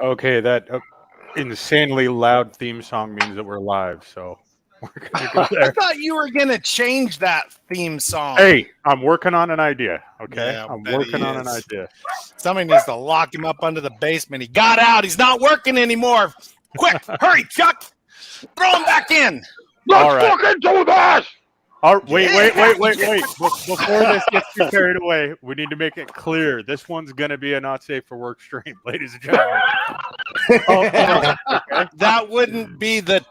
Okay, that insanely loud theme song means that we're live, so we're gonna go I there. thought you were gonna change that theme song. Hey, I'm working on an idea. Okay, Yeah, I I'm bet working he on an is. idea. Somebody needs to lock him up under the basement. He got out. He's not working anymore. Quick, hurry, Chuck. Throw him back in. All right. fucking do this! Wait. Yeah. Before this gets too carried away, we need to make it clear. This one's going to be a not safe for work stream, ladies and gentlemen. That wouldn't be the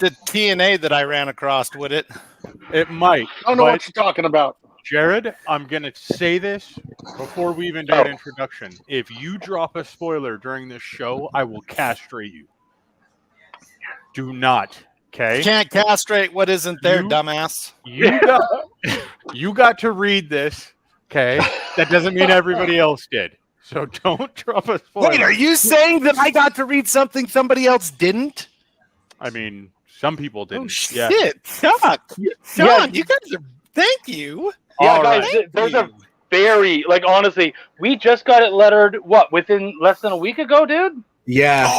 TNA that I ran across, would it? It might. I don't know but what you're talking about. Jared, I'm going to say this before we even do an introduction. If you drop a spoiler during this show, I will castrate you. Do not. Okay? You can't castrate what isn't there, You- dumbass. You got to read this. Okay? That doesn't mean everybody else did. So don't drop a spoiler. Wait, are you saying that I got to read something somebody else didn't? I mean, some people didn't. Oh, shit. Yeah. Chuck. Sean, you guys are... Thank you. Yeah, All guys, right. there's a very, honestly, we just got it lettered, within less than a week ago, dude? Yeah.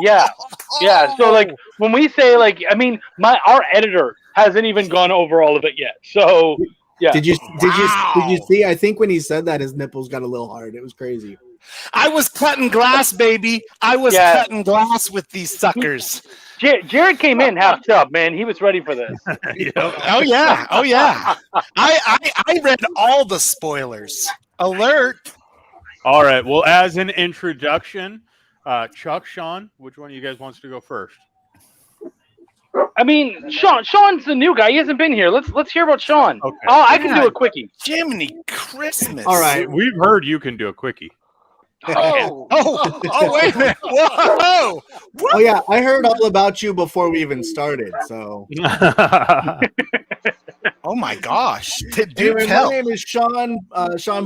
Yeah, so, when we say, our editor hasn't even gone over all of it yet, so, yeah. Did you Wow. see? I think when he said that, his nipples got a little hard. It was crazy. I was cutting glass, baby. I was Yeah. cutting glass with these suckers. Jared came in half chub, man. He was ready for this. Oh yeah. I read all the spoilers. Alert. All right. Well, as an introduction, Chuck, Sean, which one of you guys wants to go first? I mean, Sean's the new guy. He hasn't been here. Let's hear about Sean. Okay. Oh, I can do a quickie. Jiminy Christmas. All right. We've heard you can do a quickie. Oh, Oh, wait a minute. Whoa. Oh yeah, I heard all about you before we even started. So, Oh my gosh. Dude, anyway, tell. my name is Sean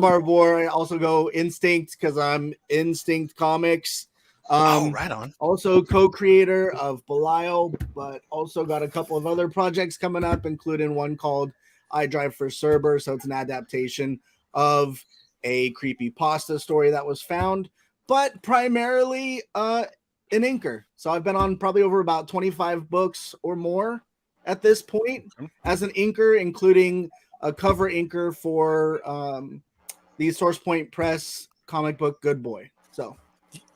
Barbour. I also go Instinct because I'm Instinct Comics. Right on. Also co-creator of Belial, but also got a couple of other projects coming up, including one called I Drive for Cerber. So it's an adaptation of a creepypasta story that was found, but primarily an inker. So I've been on probably over about 25 books or more at this point as an inker, including a cover inker for the Source Point Press comic book Good Boy. So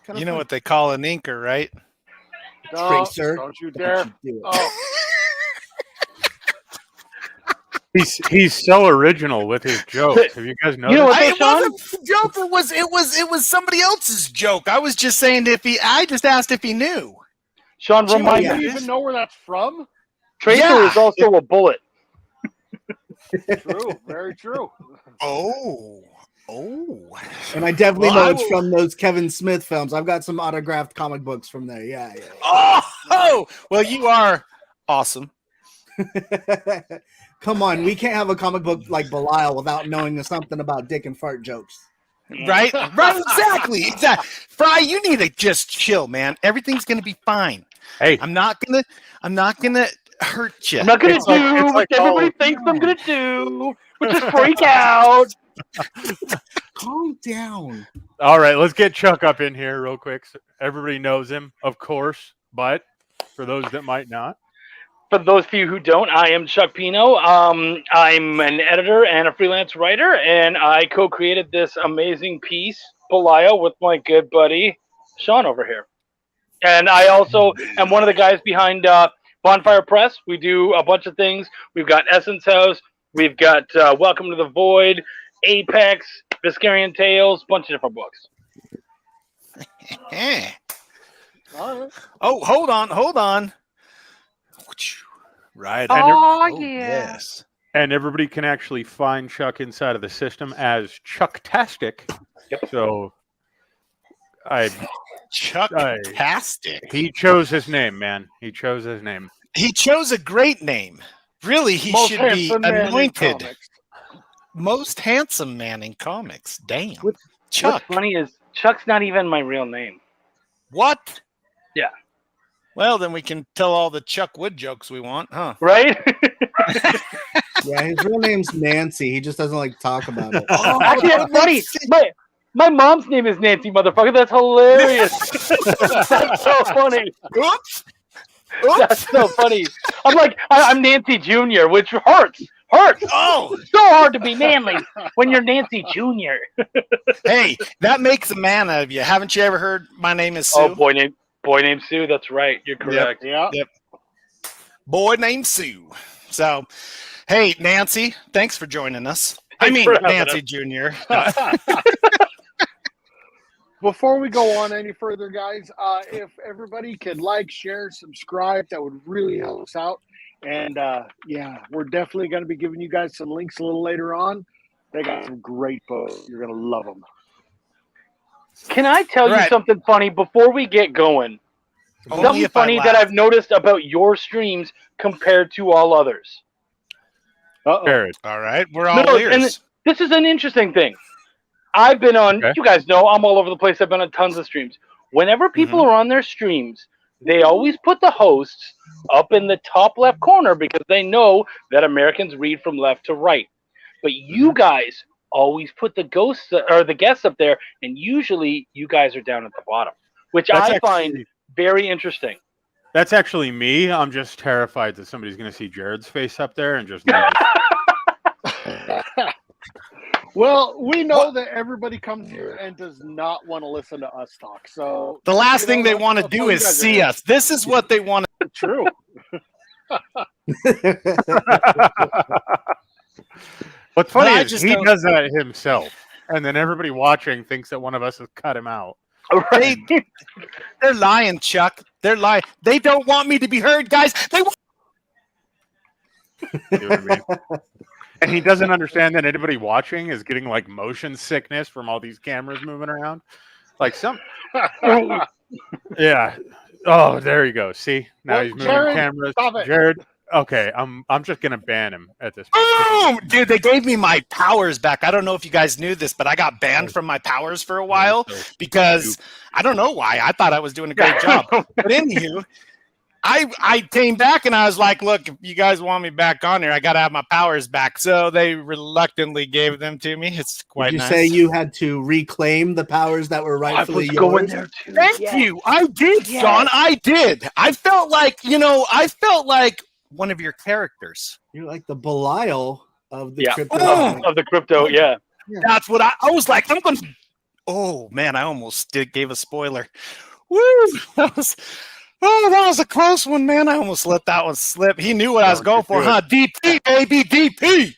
kind of You know fun. what they call an inker, right? Tracer. Don't you Don't dare. you do it. Oh, He's so original with his jokes. Have you guys noticed? know what- It Sean? wasn't a joke. It was somebody else's joke. I was just saying I just asked if he knew. Sean, remind yeah. me. Do you even know where that's from? Tracer Yeah. is also a bullet. True, very true. Oh. And I definitely Well, know I it's will- from those Kevin Smith films. I've got some autographed comic books from there. Yeah. Oh, well, you are awesome. Come on, we can't have a comic book like Belial without knowing something about dick and fart jokes. Right? Exactly. Fry, you need to just chill, man. Everything's gonna be fine. Hey, I'm not gonna hurt you. I'm not going to It's like- do it's what like everybody all- thinks I'm going to do, which is freak out. Calm down. all right, let's get Chuck up in here real quick. So everybody knows him, of course, but for those that might not, For those of you who don't, I am Chuck Pino. I'm an editor and a freelance writer, and I co-created this amazing piece, Belial, with my good buddy, Sean over here. And I also am one of the guys behind Bonfire Press. We do a bunch of things. We've got Essence House. We've got Welcome to the Void, Apex, Viscarian Tales, bunch of different books. Eh. All right. Oh, hold on. Right. Oh, yeah. Yes. and everybody can actually find Chuck inside of the system as Chucktastic. Yep. So Chuck-tastic. he chose his name, man. He chose his name. He chose a great name. Really, he Most should be handsome man in anointed. comics. Most handsome man in comics. Damn. What's Chuck. What's funny is Chuck's not even my real name. What? Yeah. Well, then we can tell all the Chuck Wood jokes we want, huh? Right? Yeah, his real name's Nancy. He just doesn't like to talk about it. Oh, Actually, that's funny. My mom's name is Nancy, motherfucker. That's hilarious. That's so funny. Oops. That's so funny. I'm like, I'm Nancy Jr., which hurts. Hurts. Oh, So hard to be manly when you're Nancy Jr. hey, that makes a man out of you. Haven't you ever heard My Name is Sue? Oh, boy named Sue. That's right. You're correct. Yeah. Boy named Sue. So, hey, Nancy, thanks for joining us. Thanks for having Nancy Jr. Before we go on any further, guys, if everybody could like, share, subscribe, that would really help us out. And yeah, we're definitely going to be giving you guys some links a little later on. They got some great books. You're going to love them. Can I tell you Right. something funny before we get going? Only Something if I funny laugh. that I've noticed about your streams compared to all others. Uh-oh. Jared. All right, we're all No, ears. and this is an interesting thing. I've been on, Okay. you guys know, I'm all over the place. I've been on tons of streams. Whenever people are on their streams, they always put the hosts up in the top left corner because they know that Americans read from left to right. But you guys always put the ghosts or the guests up there, and usually you guys are down at the bottom, which That's I find actually- very interesting. That's actually me. I'm just terrified that somebody's going to see Jared's face up there and just. Well, we know that everybody comes here and does not want to listen to us talk. So The last you thing know, they that's- want to that's do all you is guys are see doing. us. This is what they want to True. What's funny I is just he don't- does that himself, and then everybody watching thinks that one of us has cut him out. Right? They're lying, Chuck. They're lying. They don't want me to be heard, guys. They want You know what I mean? And he doesn't understand that anybody watching is getting like motion sickness from all these cameras moving around. Like some, yeah. Oh, there you go. See, now Well, he's moving Jared, cameras. stop it. Jared. Okay, I'm just gonna ban him at this point. Boom! Dude, they gave me my powers back. I don't know if you guys knew this, but I got banned from my powers for a while because I don't know why. I thought I was doing a great job. But anywho, I came back and I was like, look, if you guys want me back on here, I got to have my powers back. So they reluctantly gave them to me. It's quite Did you nice. say you had to reclaim the powers that were I rightfully was going yours? there too. Thank Yes. you. I did, Yes. Sean. I did. I felt like one of your characters. You're like the Belial of the Yeah. crypto. Oh. Of the crypto, yeah. That's what I was like. I'm going to. Oh, man. I almost gave a spoiler. Woo. That was a close one, man. I almost let that one slip. He knew what I was No, going you're for, good. huh? DP, baby, DP.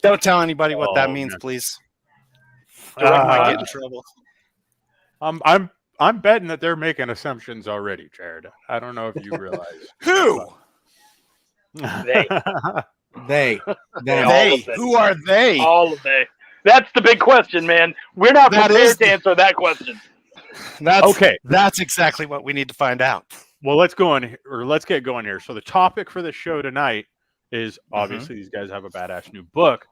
Don't tell anybody what that Oh, means, man. please. Or I might get in trouble. I'm betting that they're making assumptions already, Jared. I don't know if you realize. Who? They. They. All They. of it. Who are they? All of they. That's the big question, man. We're not That prepared is to the- answer that question. That's Okay. That's exactly what we need to find out. Well, let's get going here. So the topic for the show tonight is obviously these guys have a badass new book.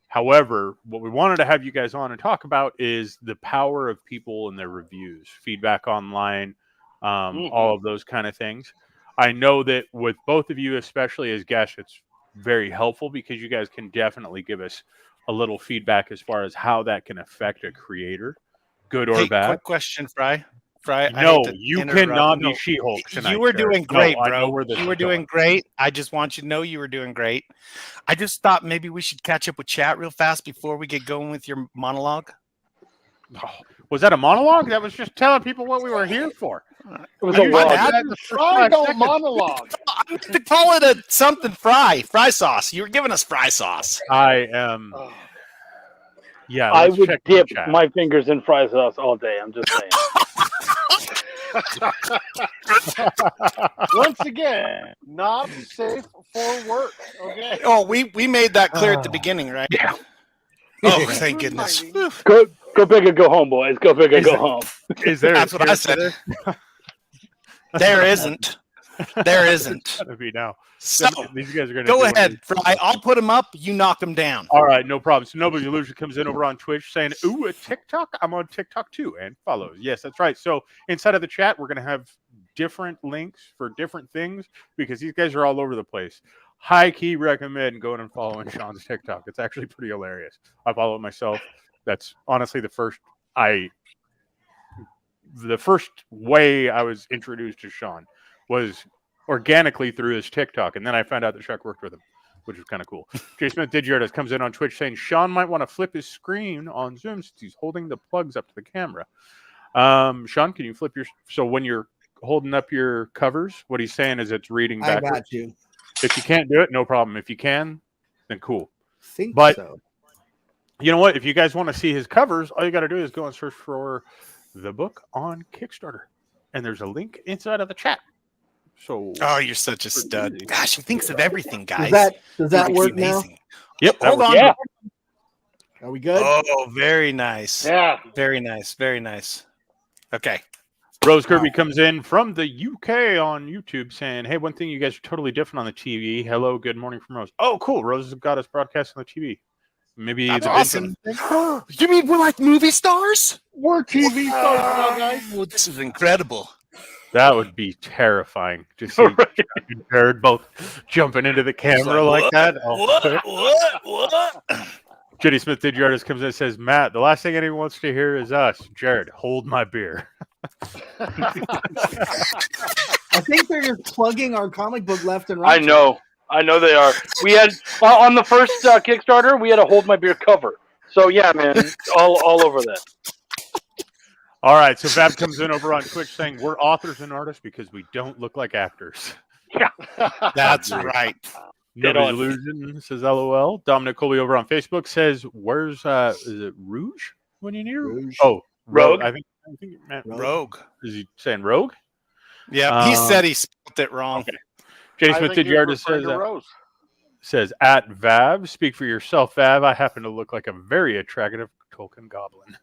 However, what we wanted to have you guys on and talk about is the power of people and their reviews, feedback online, all of those kind of things. I know that with both of you, especially as guests, it's very helpful because you guys can definitely give us a little feedback as far as how that can affect a creator, good or Hey, bad. quick question, Fry. I No, hate to you interrupt. cannot No. be She-Hulk tonight. You were Jared. doing No, great, I know bro. where this You is were doing going. great. I just want you to know you were doing great. I just thought maybe we should catch up with chat real fast before we get going with your monologue. Oh, was that a monologue? That was just telling people what we were here for. It was I a usually lot. do that in the first Try 5 don't seconds. monologue. I'm going to call it a something fry sauce. You were giving us fry sauce. I am. Oh. Yeah, I let's would check the dip chat. my fingers in fry sauce all day. I'm just saying. Once again, not safe for work. Okay. Oh, we made that clear at the beginning, right? Yeah. Oh, thank goodness. Reminding. Whew. Go big or go home, boys. Go big or Is go it- home. Is there? That's what I said. There isn't. There isn't. Gonna be now. So These guys are gonna go do ahead, it. Fry. I'll put them up. You knock them down. All right, no problem. So Nobody Illusion comes in over on Twitch saying, "Ooh, a TikTok. I'm on TikTok too," and follows. Yes, that's right. So inside of the chat, we're gonna have different links for different things because these guys are all over the place. high key recommend going and following Sean's TikTok. It's actually pretty hilarious. I follow it myself. That's honestly the first way I was introduced to Sean was organically through his TikTok, and then I found out that Chuck worked with him, which was kind of cool. Jay Smith Digiartist comes in on Twitch saying Sean might want to flip his screen on Zoom since he's holding the plugs up to the camera. Sean, can you flip so when you're holding up your covers, what he's saying is it's reading backwards. I got you. If you can't do it, no problem. If you can, then cool. But so. You know what? If you guys want to see his covers, all you got to do is go and search for the book on Kickstarter, and there's a link inside of the chat. So, you're such a stud. Easy. Gosh, he thinks of everything, guys. Does that work now? Yep. Hold on. Yeah. Are we good? Oh, very nice. Yeah. Very nice. Very nice. Okay. Rose Kirby comes in from the UK on YouTube saying, hey, one thing you guys are totally different on the TV. Hello, good morning from Rose. Oh, cool. Rose has got us broadcast on the TV. Maybe that's the awesome. You mean we're like movie stars? We're TV stars now, guys. Well, this is incredible. That would be terrifying to see Jared both jumping into the camera like that. What? Jenny Smith Digiartist comes in and says, Matt, the last thing anyone wants to hear is us. Jared, hold my beer. I think they're just plugging our comic book left and right. I know they are. We had on the first Kickstarter, we had a Hold My Beer cover. So yeah, man, all over that. All right, so Fab comes in over on Twitch saying we're authors and artists because we don't look like actors. Yeah, that's right. No illusion, says LOL. Dominic Coley over on Facebook says, "Where's is it Rouge when you're near?" Rouge. Oh, Rogue. I think Rogue. Is he saying Rogue? Yeah, he said he spelled it wrong. Okay. Jay Smith Digiartist says at Vav, speak for yourself, Vav. I happen to look like a very attractive Tolkien goblin.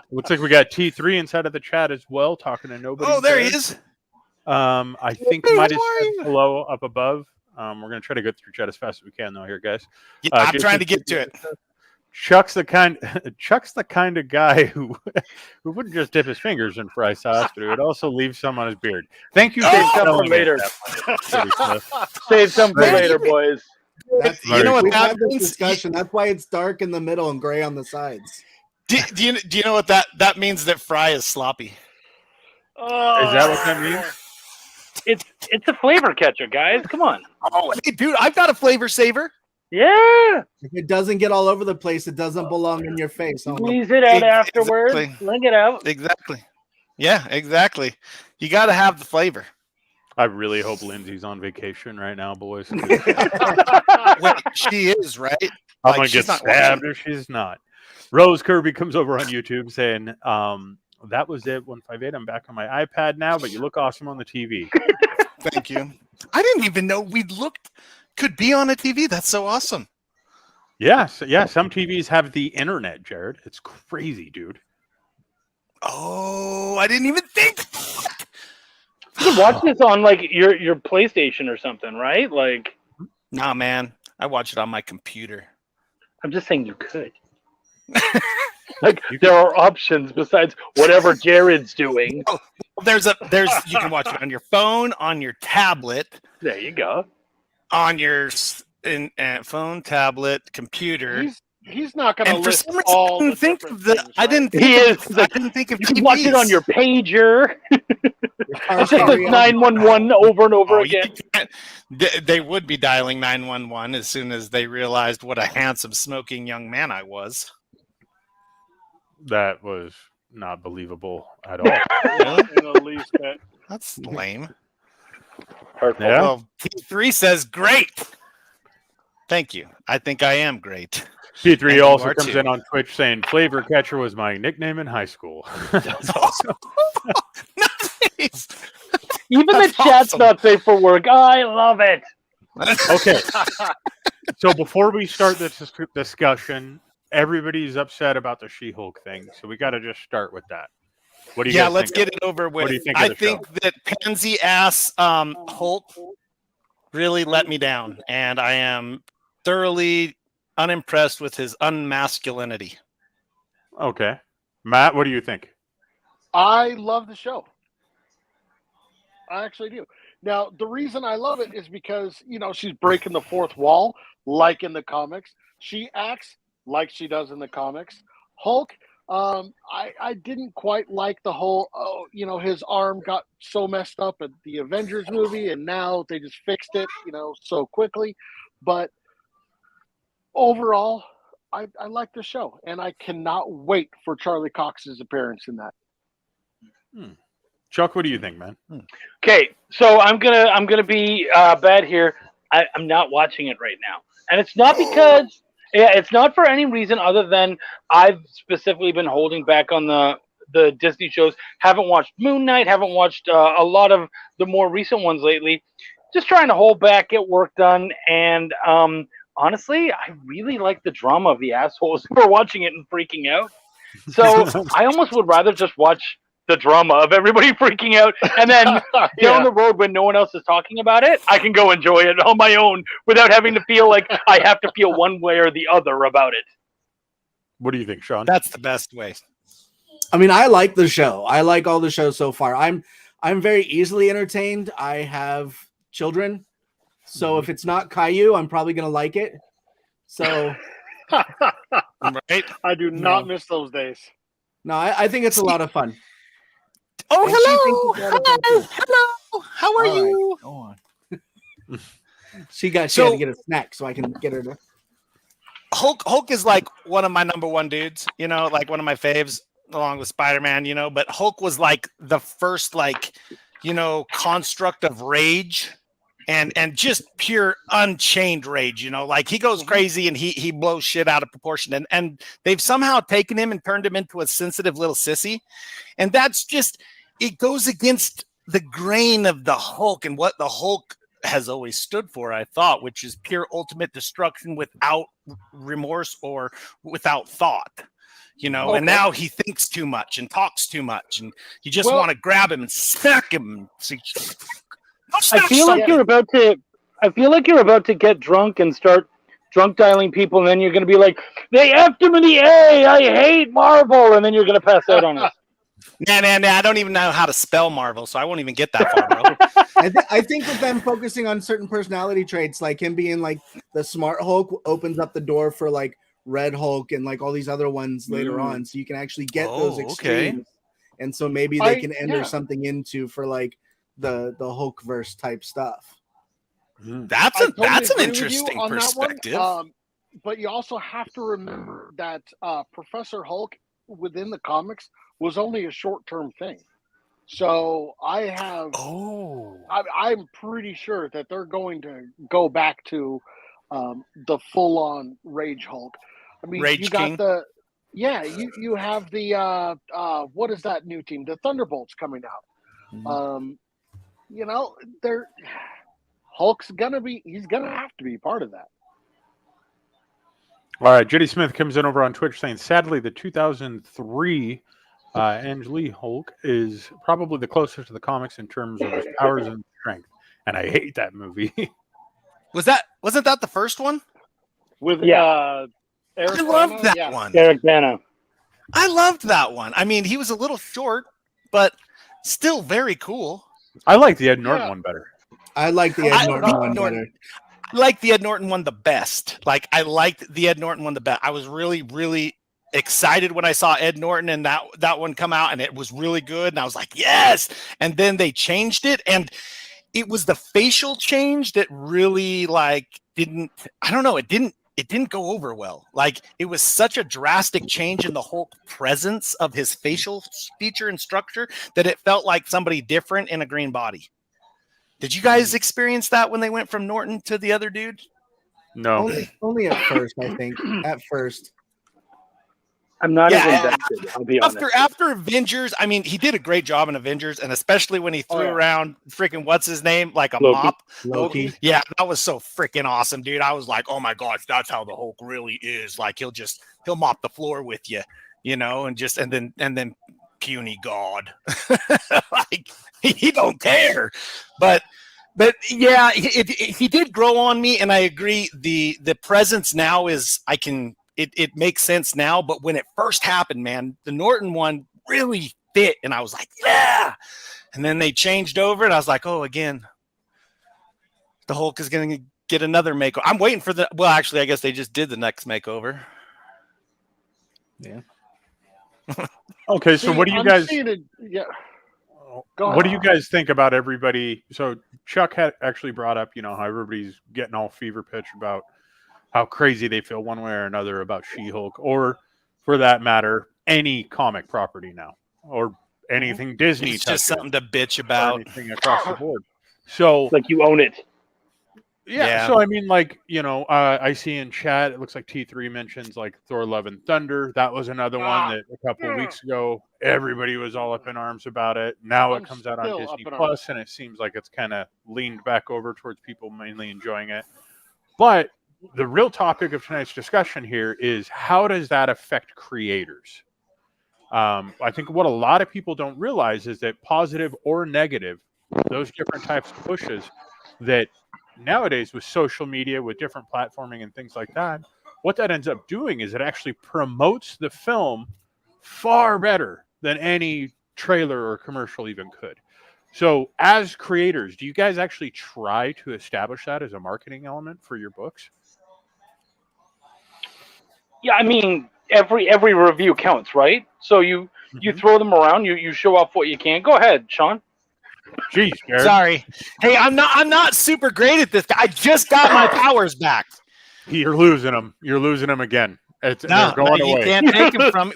Looks like we got T3 inside of the chat as well, talking to nobody. Oh, there he is. I think Midas below up above. We're gonna try to go through chat as fast as we can, though. Here, guys. Yeah, I'm trying to get to it. Chuck's the kind of guy who wouldn't just dip his fingers in fry sauce, but he would also leave some on his beard. Thank you. Save some for later. Save some for later, boys. You know what that discussion. That's why it's dark in the middle and gray on the sides. Do you know what that means? That Fry is sloppy. Is that what that means? It's a flavor catcher, guys. Come on. Oh, hey, dude, I've got a flavor saver. Yeah. If it doesn't get all over the place, it doesn't belong in your face. Squeeze it out afterwards. Fling it out. Exactly. Yeah, exactly. You got to have the flavor. I really hope Lindsay's on vacation right now, boys. Wait, she is, right? I'm going to get stabbed if she's not. Rose Kirby comes over on YouTube saying, that was it, 158. I'm back on my iPad now, but you look awesome on the TV. Thank you. I didn't even know could be on a TV. That's so awesome. Yeah, some TVs have the internet, Jared. It's crazy, dude. Oh, I didn't even think. You can watch this on like your PlayStation or something, right? Like, nah, man. I watch it on my computer. I'm just saying you could. Like there are options besides whatever Jared's doing. Oh, there's you can watch it on your phone, on your tablet. There you go. On your phone, tablet, computer. He's not going to list some reason, all the think different of the. things, right? I didn't think of. You can watch it on your pager. Car Just 911 over and over again. They would be dialing 911 as soon as they realized what a handsome, smoking young man I was. That was not believable at all. Really? In the least bit. That's lame. Hurtful. Yeah. Well, T3 says great. Thank you. I think I am great. P3 And also you are comes too. in on Twitch saying Flavor Catcher was my nickname in high school. That's awesome. Nice. Even That's the chat's awesome. not safe for work. I love it. Okay. So before we start this discussion, everybody's upset about the She-Hulk thing. So we got to just start with that. What do you guys Let's think? get it over with. What do you think of I the think that pansy ass Hulk really let me down, and I am thoroughly unimpressed with his unmasculinity. Okay. Matt, what do you think? I love the show. I actually do. Now, the reason I love it is because, she's breaking the fourth wall, like in the comics. She acts like she does in the comics. Hulk, I didn't quite like the whole, his arm got so messed up at the Avengers movie, and now they just fixed it, so quickly. But overall, I like the show, and I cannot wait for Charlie Cox's appearance in that. Chuck, what do you think, man? Okay, so I'm gonna be bad here. I'm not watching it right now, and it's not because it's not for any reason other than I've specifically been holding back on the Disney shows. Haven't watched Moon Knight. Haven't watched a lot of the more recent ones lately. Just trying to hold back, get work done, and honestly, I really like the drama of the assholes who are watching it and freaking out. So I almost would rather just watch the drama of everybody freaking out, and then down the road when no one else is talking about it, I can go enjoy it on my own without having to feel like I have to feel one way or the other about it. What do you think, Sean? That's the best way. I mean, I like the show. I like all the shows so far. I'm very easily entertained. I have children, so if it's not Caillou, I'm probably gonna like it. So, right? I do not miss those days. No, I think it's a lot of fun. Oh, And she hello, thinks it's a lot of fun, too. hello. How are All right, you? go on. She had So- to get a snack so I can get her to. Hulk is like one of my number one dudes, like one of my faves along with Spider-Man, but Hulk was like the first construct of rage and just pure unchained rage, like he goes crazy and he blows shit out of proportion, and they've somehow taken him and turned him into a sensitive little sissy, and that's just, it goes against the grain of the Hulk and what the Hulk has always stood for, I thought, which is pure ultimate destruction without remorse or without thought, Okay. And now he thinks too much and talks too much, and you just want to grab him and smack him. I feel like you're about to get drunk and start drunk dialing people, and then you're going to be like, they effed him in the A. I hate Marvel, and then you're going to pass out on us. Nah, I don't even know how to spell Marvel, so I won't even get that far, bro. I think with them focusing on certain personality traits, like him being like the smart Hulk, opens up the door for like Red Hulk and like all these other ones later on, so you can actually get those extremes. And so maybe they can enter something into for like the Hulkverse type stuff. That's an interesting perspective. But you also have to remember that Professor Hulk within the comics was only a short-term thing. So I'm pretty sure that they're going to go back to the full-on Rage Hulk. I mean, Rage you got King? you have the what is that new team? The Thunderbolts coming out. Hulk's he's gonna have to be part of that. All right, Jenny Smith comes in over on Twitch saying, sadly, the 2003 Ang Lee Hulk is probably the closest to the comics in terms of his powers and strength, and I hate that movie. Wasn't that the first one? With I loved that one. Eric Bana. I loved that one. I mean, he was a little short, but still very cool. I like the Ed Norton one better. I like the Ed Norton one better. I like the Ed Norton one the best. Like, I liked the Ed Norton one the best. I was really, really excited when I saw Ed Norton and that one come out, and it was really good. And I was like, yes. And then they changed it, and it was the facial change that really it didn't go over well. Like, it was such a drastic change in the whole presence of his facial feature and structure that it felt like somebody different in a green body. Did you guys experience that when they went from Norton to the other dude? No. Only at first, I think. At first. I'm not even invested, I'll be honest. After Avengers, I mean, he did a great job in Avengers, and especially when he threw around freaking what's his name, like a mop. Loki. Yeah, that was so freaking awesome, dude. I was like, oh my gosh, that's how the Hulk really is. Like, he'll mop the floor with you, and then puny God. Like, he don't care. But yeah, he did grow on me, and I agree. The presence now is it makes sense now, but when it first happened, man, the Norton one really fit, and I was like, yeah. And then they changed over, and I was like, oh, again, The Hulk is going to get another makeover. I'm waiting for well, actually, I guess they just did the next makeover. Yeah. Okay, so what do you guys? Yeah. What do you guys think about everybody? So Chuck had actually brought up, how everybody's getting all fever pitch about how crazy they feel one way or another about She-Hulk, or for that matter, any comic property now, or anything Disney. It's just something to bitch about. Anything across the board. So, like you own it. Yeah. So I mean, I see in chat, it looks like T3 mentions like Thor: Love and Thunder. That was another one that a couple of weeks ago everybody was all up in arms about it. Now it comes out on Disney Plus, and it seems like it's kind of leaned back over towards people mainly enjoying it. But the real topic of tonight's discussion here is, how does that affect creators? I think what a lot of people don't realize is that positive or negative, those different types of pushes that nowadays with social media, with different platforming and things like that, what that ends up doing is it actually promotes the film far better than any trailer or commercial even could. So as creators, do you guys actually try to establish that as a marketing element for your books? Yeah, I mean, every review counts, right? So you throw them around, you show off what you can. Go ahead, Sean. Jeez, Jared. Sorry. Hey, I'm not super great at this. I just got my powers back. You're losing them. You're losing them again. They're going away. You can't take them from me.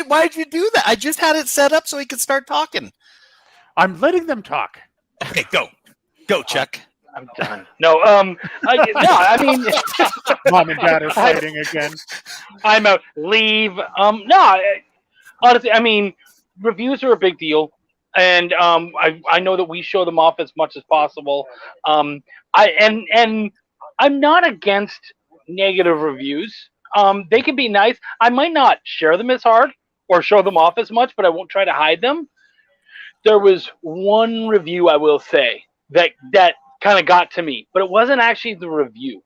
Why did you do that? I just had it set up so he could start talking. I'm letting them talk. Okay, go, Chuck. I'm done. No, I mean, Mom and Dad are fighting again. I'm out. Leave. Honestly, I mean, reviews are a big deal. And I know that we show them off as much as possible. I'm not against negative reviews. They can be nice. I might not share them as hard or show them off as much, but I won't try to hide them. There was one review I will say that kind of got to me, but it wasn't actually the review.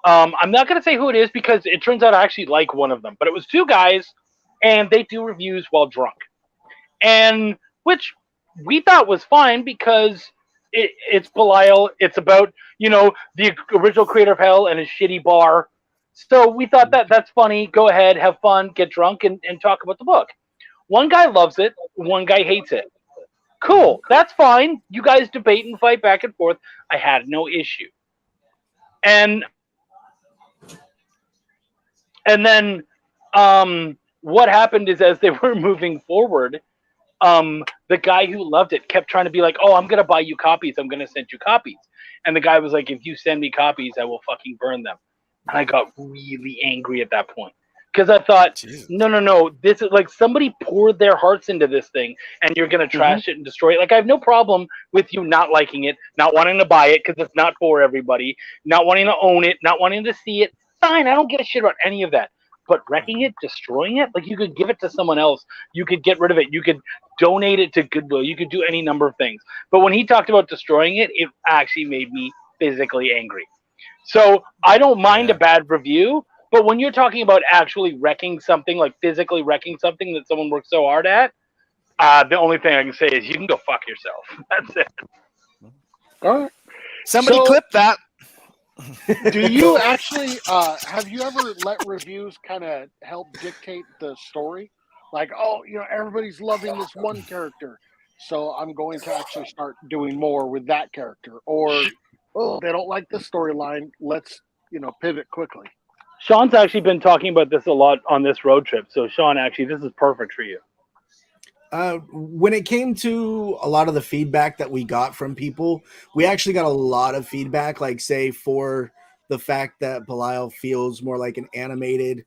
I'm not going to say who it is because it turns out I actually like one of them, but it was two guys, and they do reviews while drunk, and which we thought was fine because it's Belial. It's about, the original creator of Hell and his shitty bar. So we thought that's funny. Go ahead, have fun, get drunk, and talk about the book. One guy loves it. One guy hates it. Cool. That's fine. You guys debate and fight back and forth. I had no issue. And then what happened is, as they were moving forward, the guy who loved it kept trying to be like, oh, I'm going to buy you copies. I'm going to send you copies. And the guy was like, if you send me copies, I will fucking burn them. And I got really angry at that point because I thought, no. This is like somebody poured their hearts into this thing and you're going to trash it and destroy it. Like, I have no problem with you not liking it, not wanting to buy it because it's not for everybody, not wanting to own it, not wanting to see it. Fine. I don't give a shit about any of that. But wrecking it, destroying it, like, you could give it to someone else. You could get rid of it. You could donate it to Goodwill. You could do any number of things. But when he talked about destroying it, it actually made me physically angry. So I don't mind a bad review, but when you're talking about actually wrecking something, like physically wrecking something that someone worked so hard at, the only thing I can say is you can go fuck yourself. That's it. All right. Somebody clip that. Do you actually have you ever let reviews kind of help dictate the story? Like, oh, everybody's loving this one character, so I'm going to actually start doing more with that character. Or, oh, they don't like the storyline, let's pivot quickly. Sean's actually been talking about this a lot on this road trip. So Sean, actually, this is perfect for you. When it came to a lot of the feedback that we got from people, we actually got a lot of feedback, like, say, for the fact that Belial feels more like an animated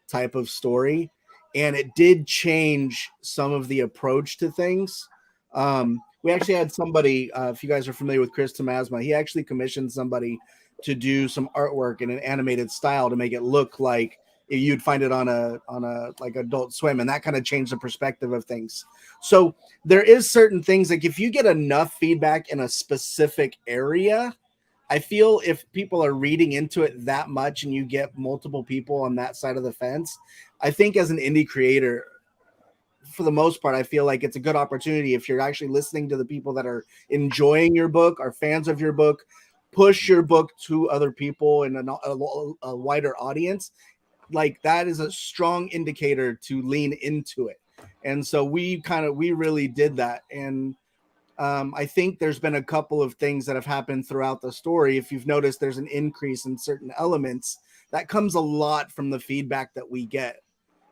type of story. And it did change some of the approach to things. We actually had somebody, if you guys are familiar with Chris Tomasma, he actually commissioned somebody to do some artwork in an animated style to make it look like you'd find it on a like Adult Swim, and that kind of changed the perspective of things. So there is certain things, like, if you get enough feedback in a specific area, I feel if people are reading into it that much and you get multiple people on that side of the fence, I think as an indie creator, for the most part, I feel like it's a good opportunity if you're actually listening to the people that are enjoying your book, are fans of your book, push your book to other people and a wider audience, like that is a strong indicator to lean into it. And so we really did that. And I think there's been a couple of things that have happened throughout the story. If you've noticed, there's an increase in certain elements that comes a lot from the feedback that we get.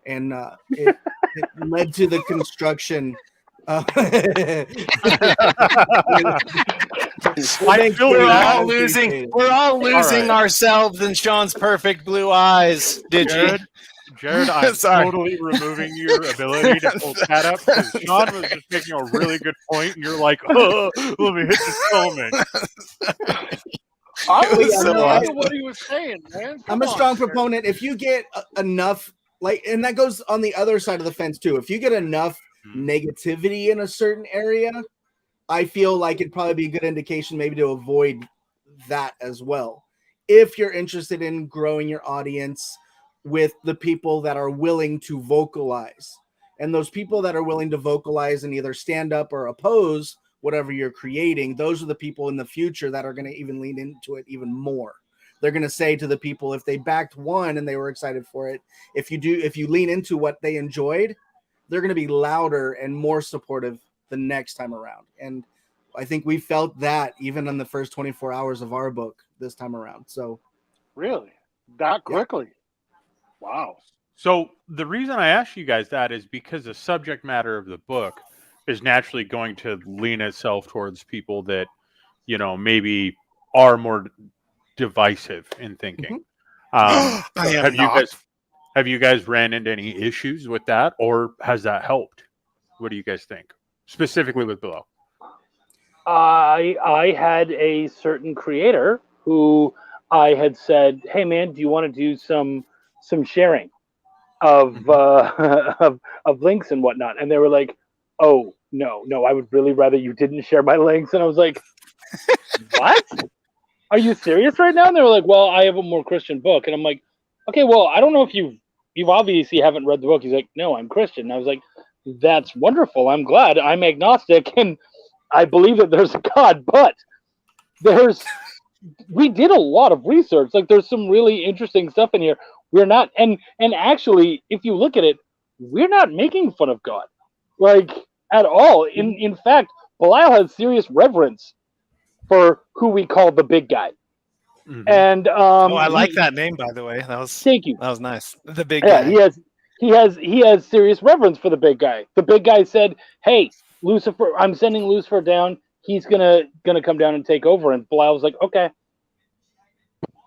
And it led to the construction. We're all losing ourselves in Sean's perfect blue eyes. Jared, I'm totally removing your ability to pull that up because Sean was just making a really good point, and you're like, oh, let me hit the comment. I was what he was saying, man. I'm a strong proponent. If you get enough, and that goes on the other side of the fence too. If you get enough negativity in a certain area, I feel like it'd probably be a good indication maybe to avoid that as well. If you're interested in growing your audience with the people that are willing to vocalize, and those people that are willing to vocalize and either stand up or oppose whatever you're creating, those are the people in the future that are going to even lean into it even more. They're going to say to the people, if they backed one and they were excited for it, if you lean into what they enjoyed, they're going to be louder and more supportive the next time around. And I think we felt that even in the first 24 hours of our book this time around. So really that quickly. Wow. So the reason I asked you guys that is because the subject matter of the book is naturally going to lean itself towards people that, maybe are more divisive in thinking. Have you guys ran into any issues with that, or has that helped? What do you guys think, specifically with Below? I had a certain creator who I had said, "Hey man, do you want to do some sharing of of links and whatnot?" And they were like, "Oh no, I would really rather you didn't share my links." And I was like, "What? Are you serious right now?" And they were like, "Well, I have a more Christian book." And I'm like, "Okay, well, I don't know if you've obviously haven't read the book." He's like, "No, I'm Christian." And I was like, "That's wonderful. I'm glad. I'm agnostic and I believe that there's a God, but we did a lot of research. Like there's some really interesting stuff in here. We're not, and actually, if you look at it, we're not making fun of God, like at all. In fact, Belial has serious reverence for who we call the big guy." Mm-hmm. And I like that name, by the way. Thank you. That was nice. The big guy. He has serious reverence for the big guy. The big guy said, "Hey, Lucifer, I'm sending Lucifer down. He's gonna come down and take over." And Belial was like, "Okay,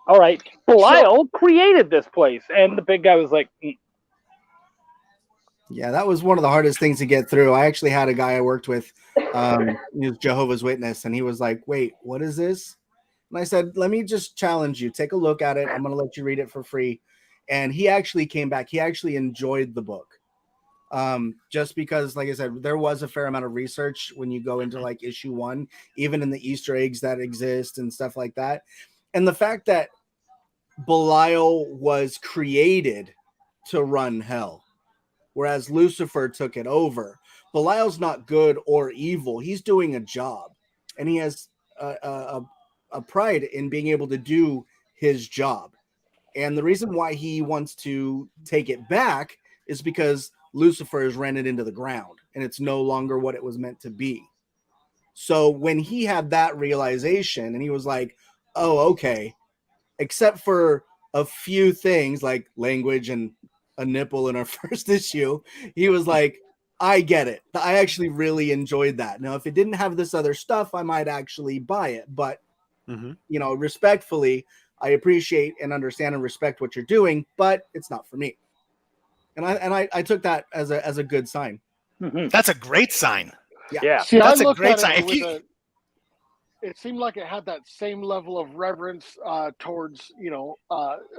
all right." Belial created this place, and the big guy was like, Yeah, that was one of the hardest things to get through. I actually had a guy I worked with, he was Jehovah's Witness, and he was like, "Wait, what is this?" And I said, "Let me just challenge you. Take a look at it. I'm going to let you read it for free." And he actually came back. He actually enjoyed the book. Just because, like I said, there was a fair amount of research when you go into like issue 1, even in the Easter eggs that exist and stuff like that. And the fact that Belial was created to run hell, whereas Lucifer took it over. Belial's not good or evil. He's doing a job, and he has a pride in being able to do his job. And the reason why he wants to take it back is because Lucifer has ran it into the ground, and it's no longer what it was meant to be. So when he had that realization, and he was like, "Oh, okay," except for a few things like language and a nipple in our first issue, he was like, "I get it. I actually really enjoyed that. Now, if it didn't have this other stuff, I might actually buy it. But, respectfully, I appreciate and understand and respect what you're doing, but it's not for me." And I took that as a good sign. Mm-hmm. That's a great sign. Yeah. See, that's a great sign. It seemed like it had that same level of reverence towards,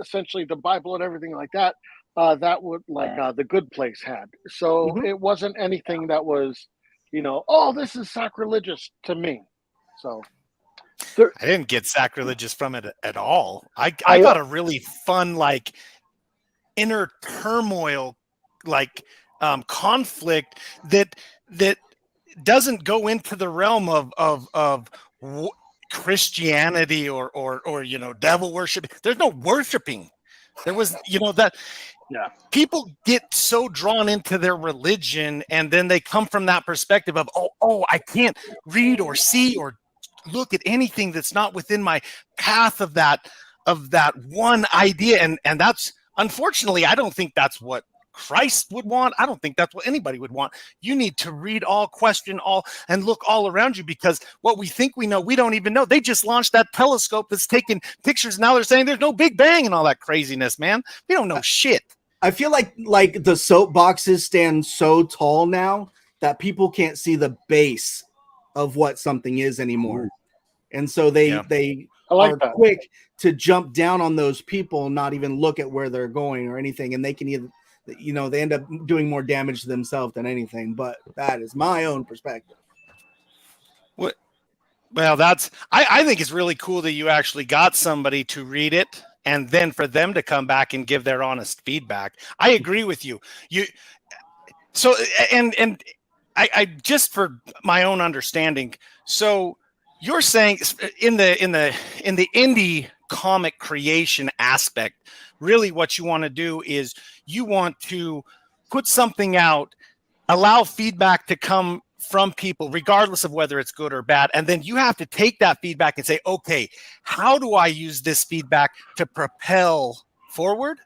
essentially the Bible and everything like that. That would the Good Place had. So it wasn't anything that was, "Oh, this is sacrilegious" to me. So I didn't get sacrilegious from it at all. I got a really fun, like, inner turmoil, like conflict that doesn't go into the realm of Christianity or devil worship. There's no worshiping. There was that. Yeah. People get so drawn into their religion, and then they come from that perspective of I can't read or see or look at anything that's not within my path of that one idea, and that's, unfortunately, I don't think that's what Christ would want. I don't think that's what anybody would want. You need to read all, question all, and look all around you, because what we think we know, we don't even know. They just launched that telescope that's taking pictures. Now they're saying there's no Big Bang and all that craziness, man. We don't know shit. I feel like the soapboxes stand so tall now that people can't see the base of what something is anymore. And so they are quick to jump down on those people and not even look at where they're going or anything. And they can either, they end up doing more damage to themselves than anything. But that is my own perspective. Well, I think it's really cool that you actually got somebody to read it and then for them to come back and give their honest feedback. I agree with you. So I just for my own understanding. So you're saying in the indie comic creation aspect, really what you want to do is you want to put something out, allow feedback to come from people, regardless of whether it's good or bad. And then you have to take that feedback and say, okay, how do I use this feedback to propel forward?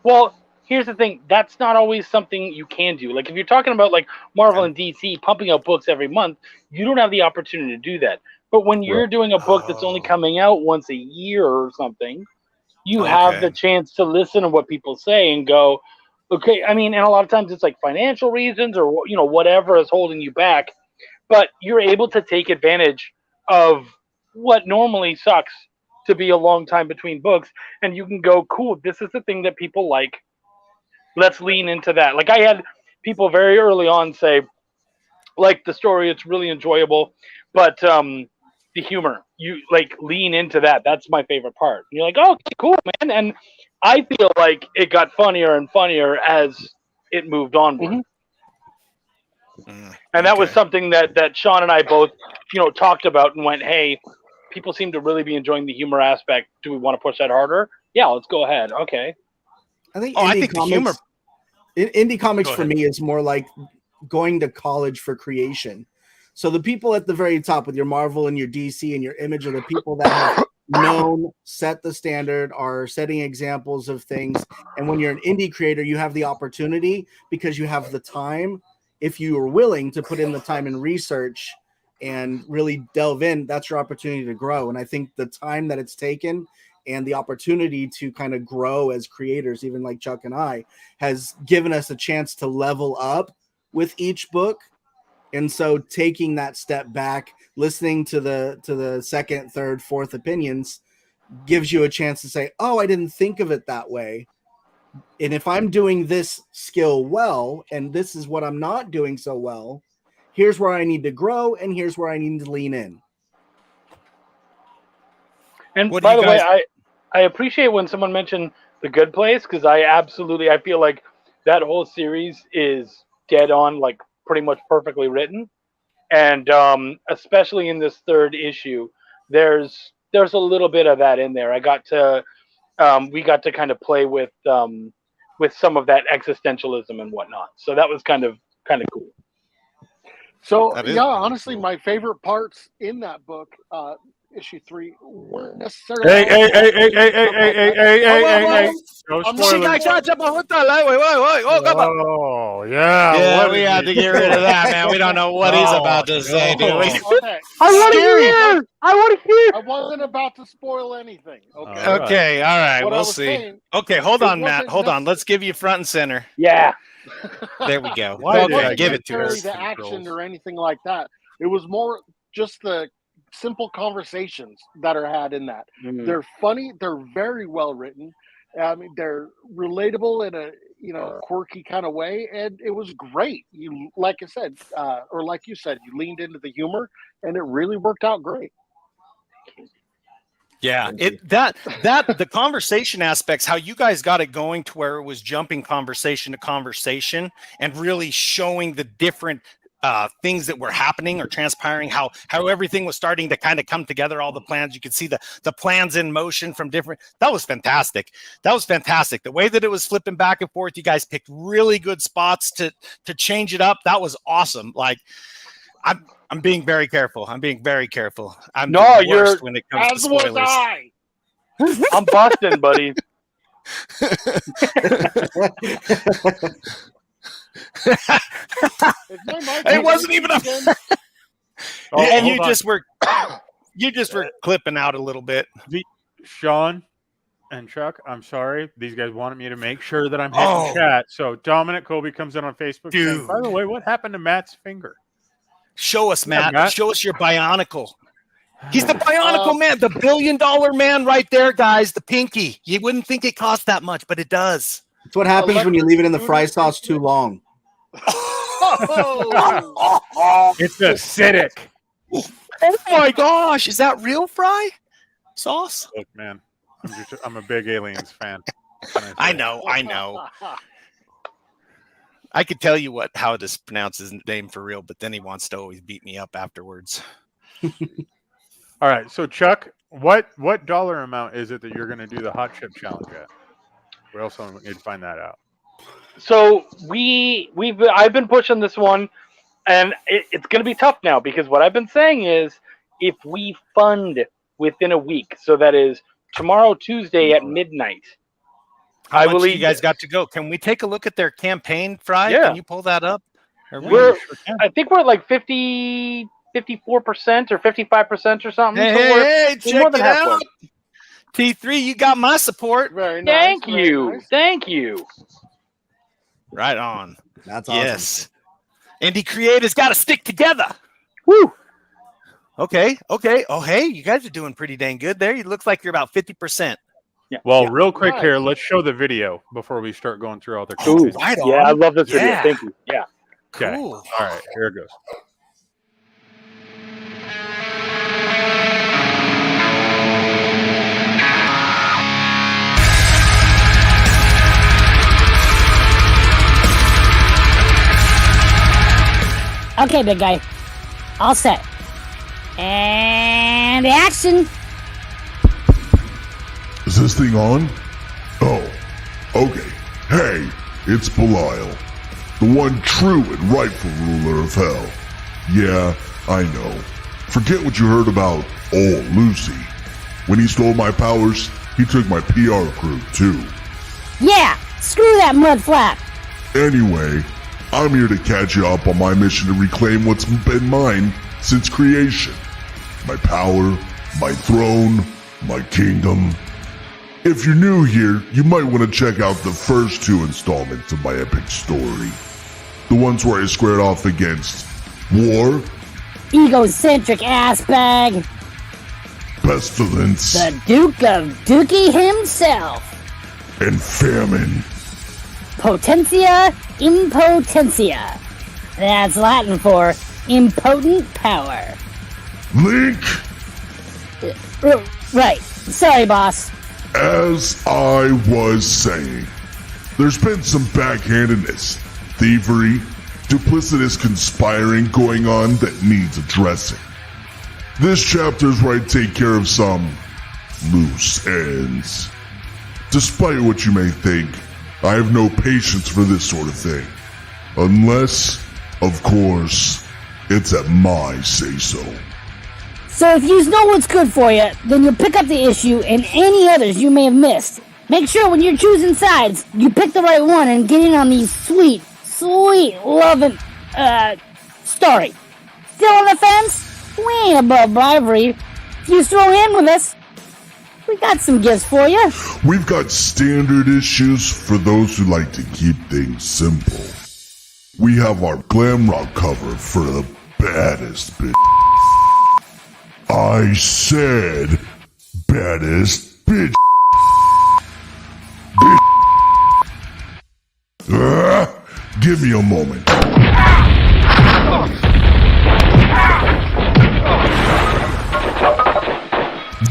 Well, here's the thing. That's not always something you can do. Like if you're talking about like Marvel and DC pumping out books every month, you don't have the opportunity to do that. But when you're doing a book that's only coming out once a year or something, you have the chance to listen to what people say and go, okay, I mean, and a lot of times it's like financial reasons or, whatever is holding you back. But you're able to take advantage of what normally sucks to be a long time between books. And you can go, cool, this is the thing that people like. Let's lean into that. Like I had people very early on say, like the story, it's really enjoyable, but the humor, you like lean into that. That's my favorite part. And you're like, oh, cool, man. And I feel like it got funnier and funnier as it moved onward. And that was something that Sean and I both, talked about and went, hey, people seem to really be enjoying the humor aspect. Do we want to push that harder? Yeah, let's go ahead. Okay. I think indie comics for me is more like going to college for creation. So the people at the very top with your Marvel and your DC and your Image are the people that have set the standard, are setting examples of things. And when you're an indie creator, you have the opportunity because you have the time. If you are willing to put in the time and research and really delve in, that's your opportunity to grow. And I think the time that it's taken and the opportunity to kind of grow as creators, even like Chuck and I, has given us a chance to level up with each book. And so taking that step back, listening to the second, third, fourth opinions gives you a chance to say, oh, I didn't think of it that way. And if I'm doing this skill well, and this is what I'm not doing so well, here's where I need to grow, and here's where I need to lean in. And by the way, I appreciate when someone mentioned The Good Place, because I feel like that whole series is dead on, like pretty much perfectly written. And especially in this third issue, there's a little bit of that in there. We got to kind of play with some of that existentialism and whatnot. So that was kind of cool. So honestly, my favorite parts in that book, issue 3, weren't necessarily. Hey! No spoilers. Oh, yeah. We had to get rid of that, man. We don't know what he's about to say, do we? Okay. I want to hear. I wasn't about to spoil anything. Okay. Okay, all right. What I We'll was see. saying, Okay, hold on, it Matt. wasn't Hold on. Let's give you front and center. Yeah. There we go. Why did I wasn't Give it to necessarily us. the action or anything like that. It was more just the simple conversations that are had in that. Mm. They're funny. They're very well written. I mean, they're relatable in a quirky kind of way, and it was great. You, like I said, or like you said, you leaned into the humor, and it really worked out great. Yeah, the conversation aspects, how you guys got it going to where it was jumping conversation to conversation and really showing the different things that were happening or transpiring, how everything was starting to kind of come together, all the plans. You could see the plans in motion from different. That was fantastic. The way that it was flipping back and forth, you guys picked really good spots to change it up. That was awesome. Like, I'm being very careful. I'm the worst when it comes to spoilers. I'm busting, buddy. It wasn't even a. And you just were clipping out a little bit. Sean and Chuck, I'm sorry. These guys wanted me to make sure that I'm hitting chat. So Dominic Colby comes in on Facebook. Saying, by the way, what happened to Matt's finger? Show us, Matt. Matt. Show us your Bionicle. He's the Bionicle Man, the $1 billion man right there, guys. The pinky. You wouldn't think it cost that much, but it does. It's what happens when you leave it in the fry sauce too long. It's acidic. Oh my gosh. Is that real fry sauce? Look, man, I'm a big Aliens fan. I know. I could tell you how to pronounce his name for real, but then he wants to always beat me up afterwards. All right, so Chuck, what dollar amount is it that you're going to do the hot chip challenge at? We also need to find that out. So I've been pushing this one, and it's going to be tough now because what I've been saying is if we fund within a week, so that is tomorrow, Tuesday at midnight. How much you guys got to go? Can we take a look at their campaign, Fry? Yeah. Can you pull that up? I think we're at like 54% or 55% or something. Hey, check it out. T3, you got my support. Very nice. Thank you. Thank you. Right on. That's awesome. Yes. Indie creators got to stick together. Woo. Okay. Oh, hey, you guys are doing pretty dang good there. It looks like you're about 50%. Yeah. Well, real quick here, let's show the video before we start going through all the comments. Right on. Yeah, I love this video. Thank you. Yeah. Okay. Cool. All right, here it goes. Okay, big guy. All set. And action. Is this thing on? Oh, okay. Hey, it's Belial, the one true and rightful ruler of hell. Yeah, I know. Forget what you heard about old Lucy. When he stole my powers, he took my PR crew too. Yeah, screw that mud flap. Anyway, I'm here to catch you up on my mission to reclaim what's been mine since creation. My power, my throne, my kingdom. If you're new here, you might want to check out the first 2 installments of my epic story. The ones where I squared off against war, Egocentric ass bag, pestilence, the Duke of Dookie himself, and famine. Potentia impotentia. That's Latin for impotent power. Link, Right. Sorry, boss. as I was saying, there's been some backhandedness, thievery, duplicitous conspiring going on that needs addressing. This chapter's where I take care of some loose ends. Despite what you may think, I have no patience for this sort of thing. Unless, of course, it's at my say-so. So if you know what's good for you, then you'll pick up the issue and any others you may have missed. Make sure when you're choosing sides, you pick the right one and get in on these sweet, loving, story. Still on the fence? We ain't above bribery. If you throw in with us, we got some gifts for you. We've got standard issues for those who like to keep things simple. We have our glam rock cover for the baddest bitch. I said baddest bitch. Give me a moment.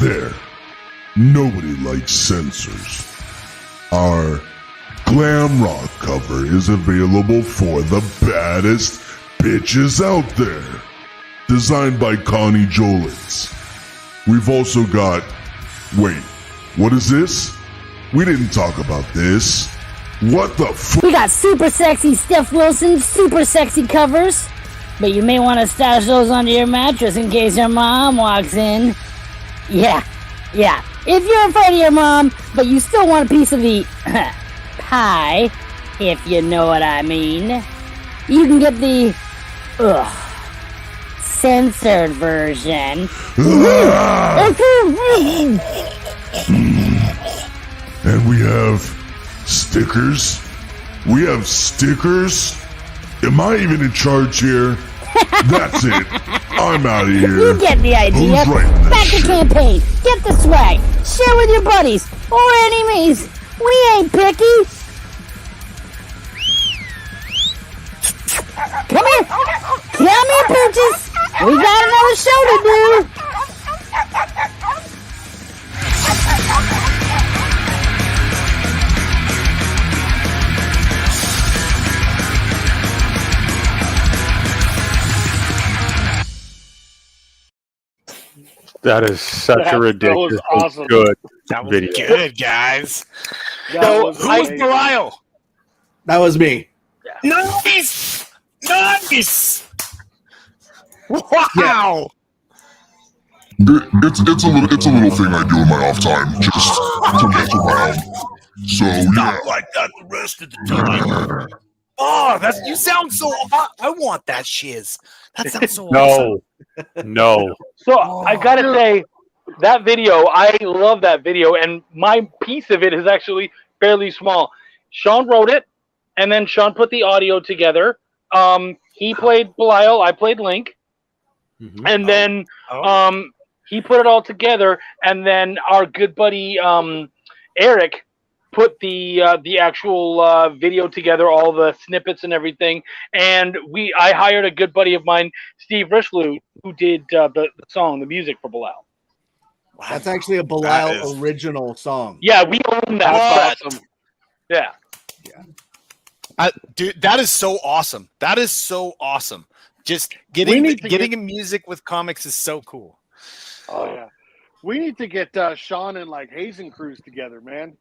There. Nobody likes censors. Our glam rock cover is available for the baddest bitches out there. Designed by Connie Jolens. We've also got... Wait, what is this? We didn't talk about this. What the f... We got super sexy Steph Wilson, super sexy covers. But you may want to stash those under your mattress in case your mom walks in. Yeah. If you're afraid of your mom, but you still want a piece of the pie, if you know what I mean, you can get the censored version. And we have stickers. We have stickers. Am I even in charge here? That's it. I'm out of here. You get the idea. Who's writing this Back to shit? campaign. Get the swag. Share with your buddies or enemies. We ain't picky. Come here, bitches. We got another show to do. That is such a ridiculous awesome. good That was video. good, guys. That So, was who was amazing. Belial? That was me. Nice! Wow! It's a little thing I do in my off time, just to mess around. So yeah. Like that the rest of the time. Oh, you sound so. I want that shiz. That sounds so awesome. No. So I gotta say, that video, I love that video, and my piece of it is actually fairly small. Sean wrote it, and then Sean put the audio together. He played Belial, I played Link, and then he put it all together, and then our good buddy Eric put the actual video together, all the snippets and everything. And I hired a good buddy of mine, Steve Richelieu, who did the song, the music for Belial. Wow. That's actually a Belial original song. Yeah, we own that. That's awesome. Yeah. Dude, that is so awesome. That is so awesome. Just getting music with comics is so cool. Oh yeah, we need to get Sean and like Hazen Cruz together, man.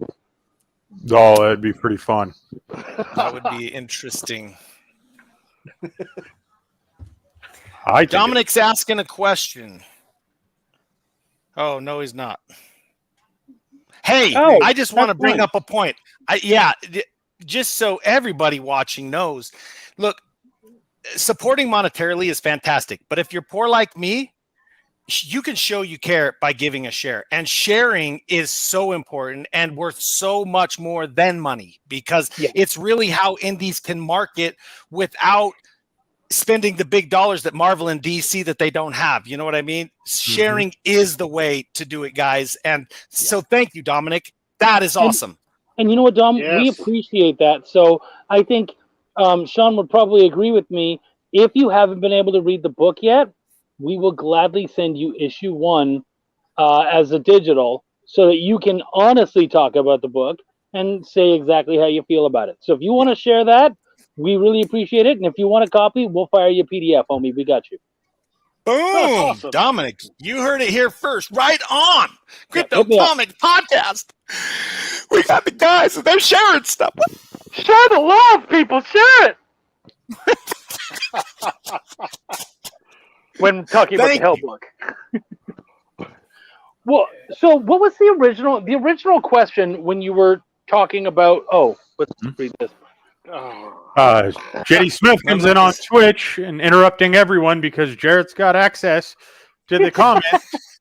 Oh, that'd be pretty fun. That would be interesting. Dominic's Dominic's asking a question. Oh, no, he's not. Hey, I just want to bring up a point. Just so everybody watching knows, look, supporting monetarily is fantastic. But if you're poor like me, you can show you care by giving a share. And sharing is so important and worth so much more than money, because it's really how indies can market without spending the big dollars that Marvel and DC that they don't have. You know what I mean? Sharing is the way to do it, guys. And so thank you, Dominic. That is awesome. And you know what, Dom? Yes. We appreciate that. So I think Sean would probably agree with me. If you haven't been able to read the book yet, we will gladly send you issue 1 as a digital so that you can honestly talk about the book and say exactly how you feel about it. So if you want to share that, we really appreciate it. And if you want a copy, we'll fire you a PDF, homie. We got you. Boom! Awesome. Dominic, you heard it here first. Right on! Crypto Comics Podcast. We got the guys, and they're sharing stuff. Share the love, people. Share it. When talking about the Hell book. Well, so what was the original question when you were talking about? Oh, let's read this. Jetty Smith comes in on Twitch and interrupting everyone because Jarrett's got access to the comments.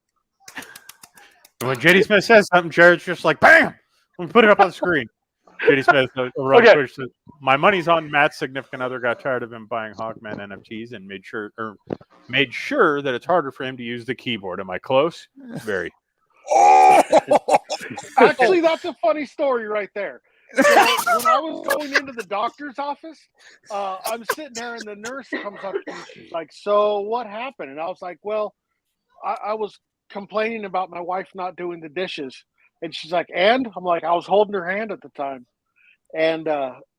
And when Jetty Smith says something, Jarrett's just like, bam! We put it up on the screen. Jetty Smith over on Twitch says, my money's on Matt's significant other got tired of him buying Hawkman NFTs and made sure that it's harder for him to use the keyboard. Am I close? Very. Actually, that's a funny story right there. So when I was going into the doctor's office, I'm sitting there and the nurse comes up and she's like, so what happened? And I was like, well, I was complaining about my wife not doing the dishes. And she's like, and? I'm like, I was holding her hand at the time. and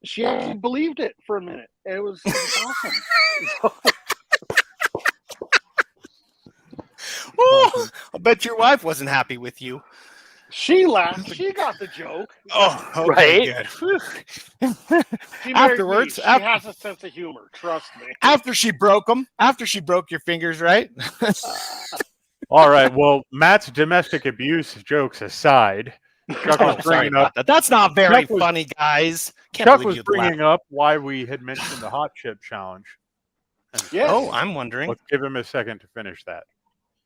she actually believed it for a minute. It was awesome. Oh, I bet your wife wasn't happy with you. She laughed. She got the joke. Oh, okay, Right? good. She married Afterwards, me. She has a sense of humor. Trust me. After she broke them, after she broke your fingers, right? All right. Well, Matt's domestic abuse jokes aside, Chuck was Oh, sorry bringing up about that. That's not very Chuck was- funny, guys. Can't Chuck believe was you'd bringing laugh. up why we had mentioned the hot chip challenge. And Yes. Oh, I'm wondering. let's give him a second to finish that.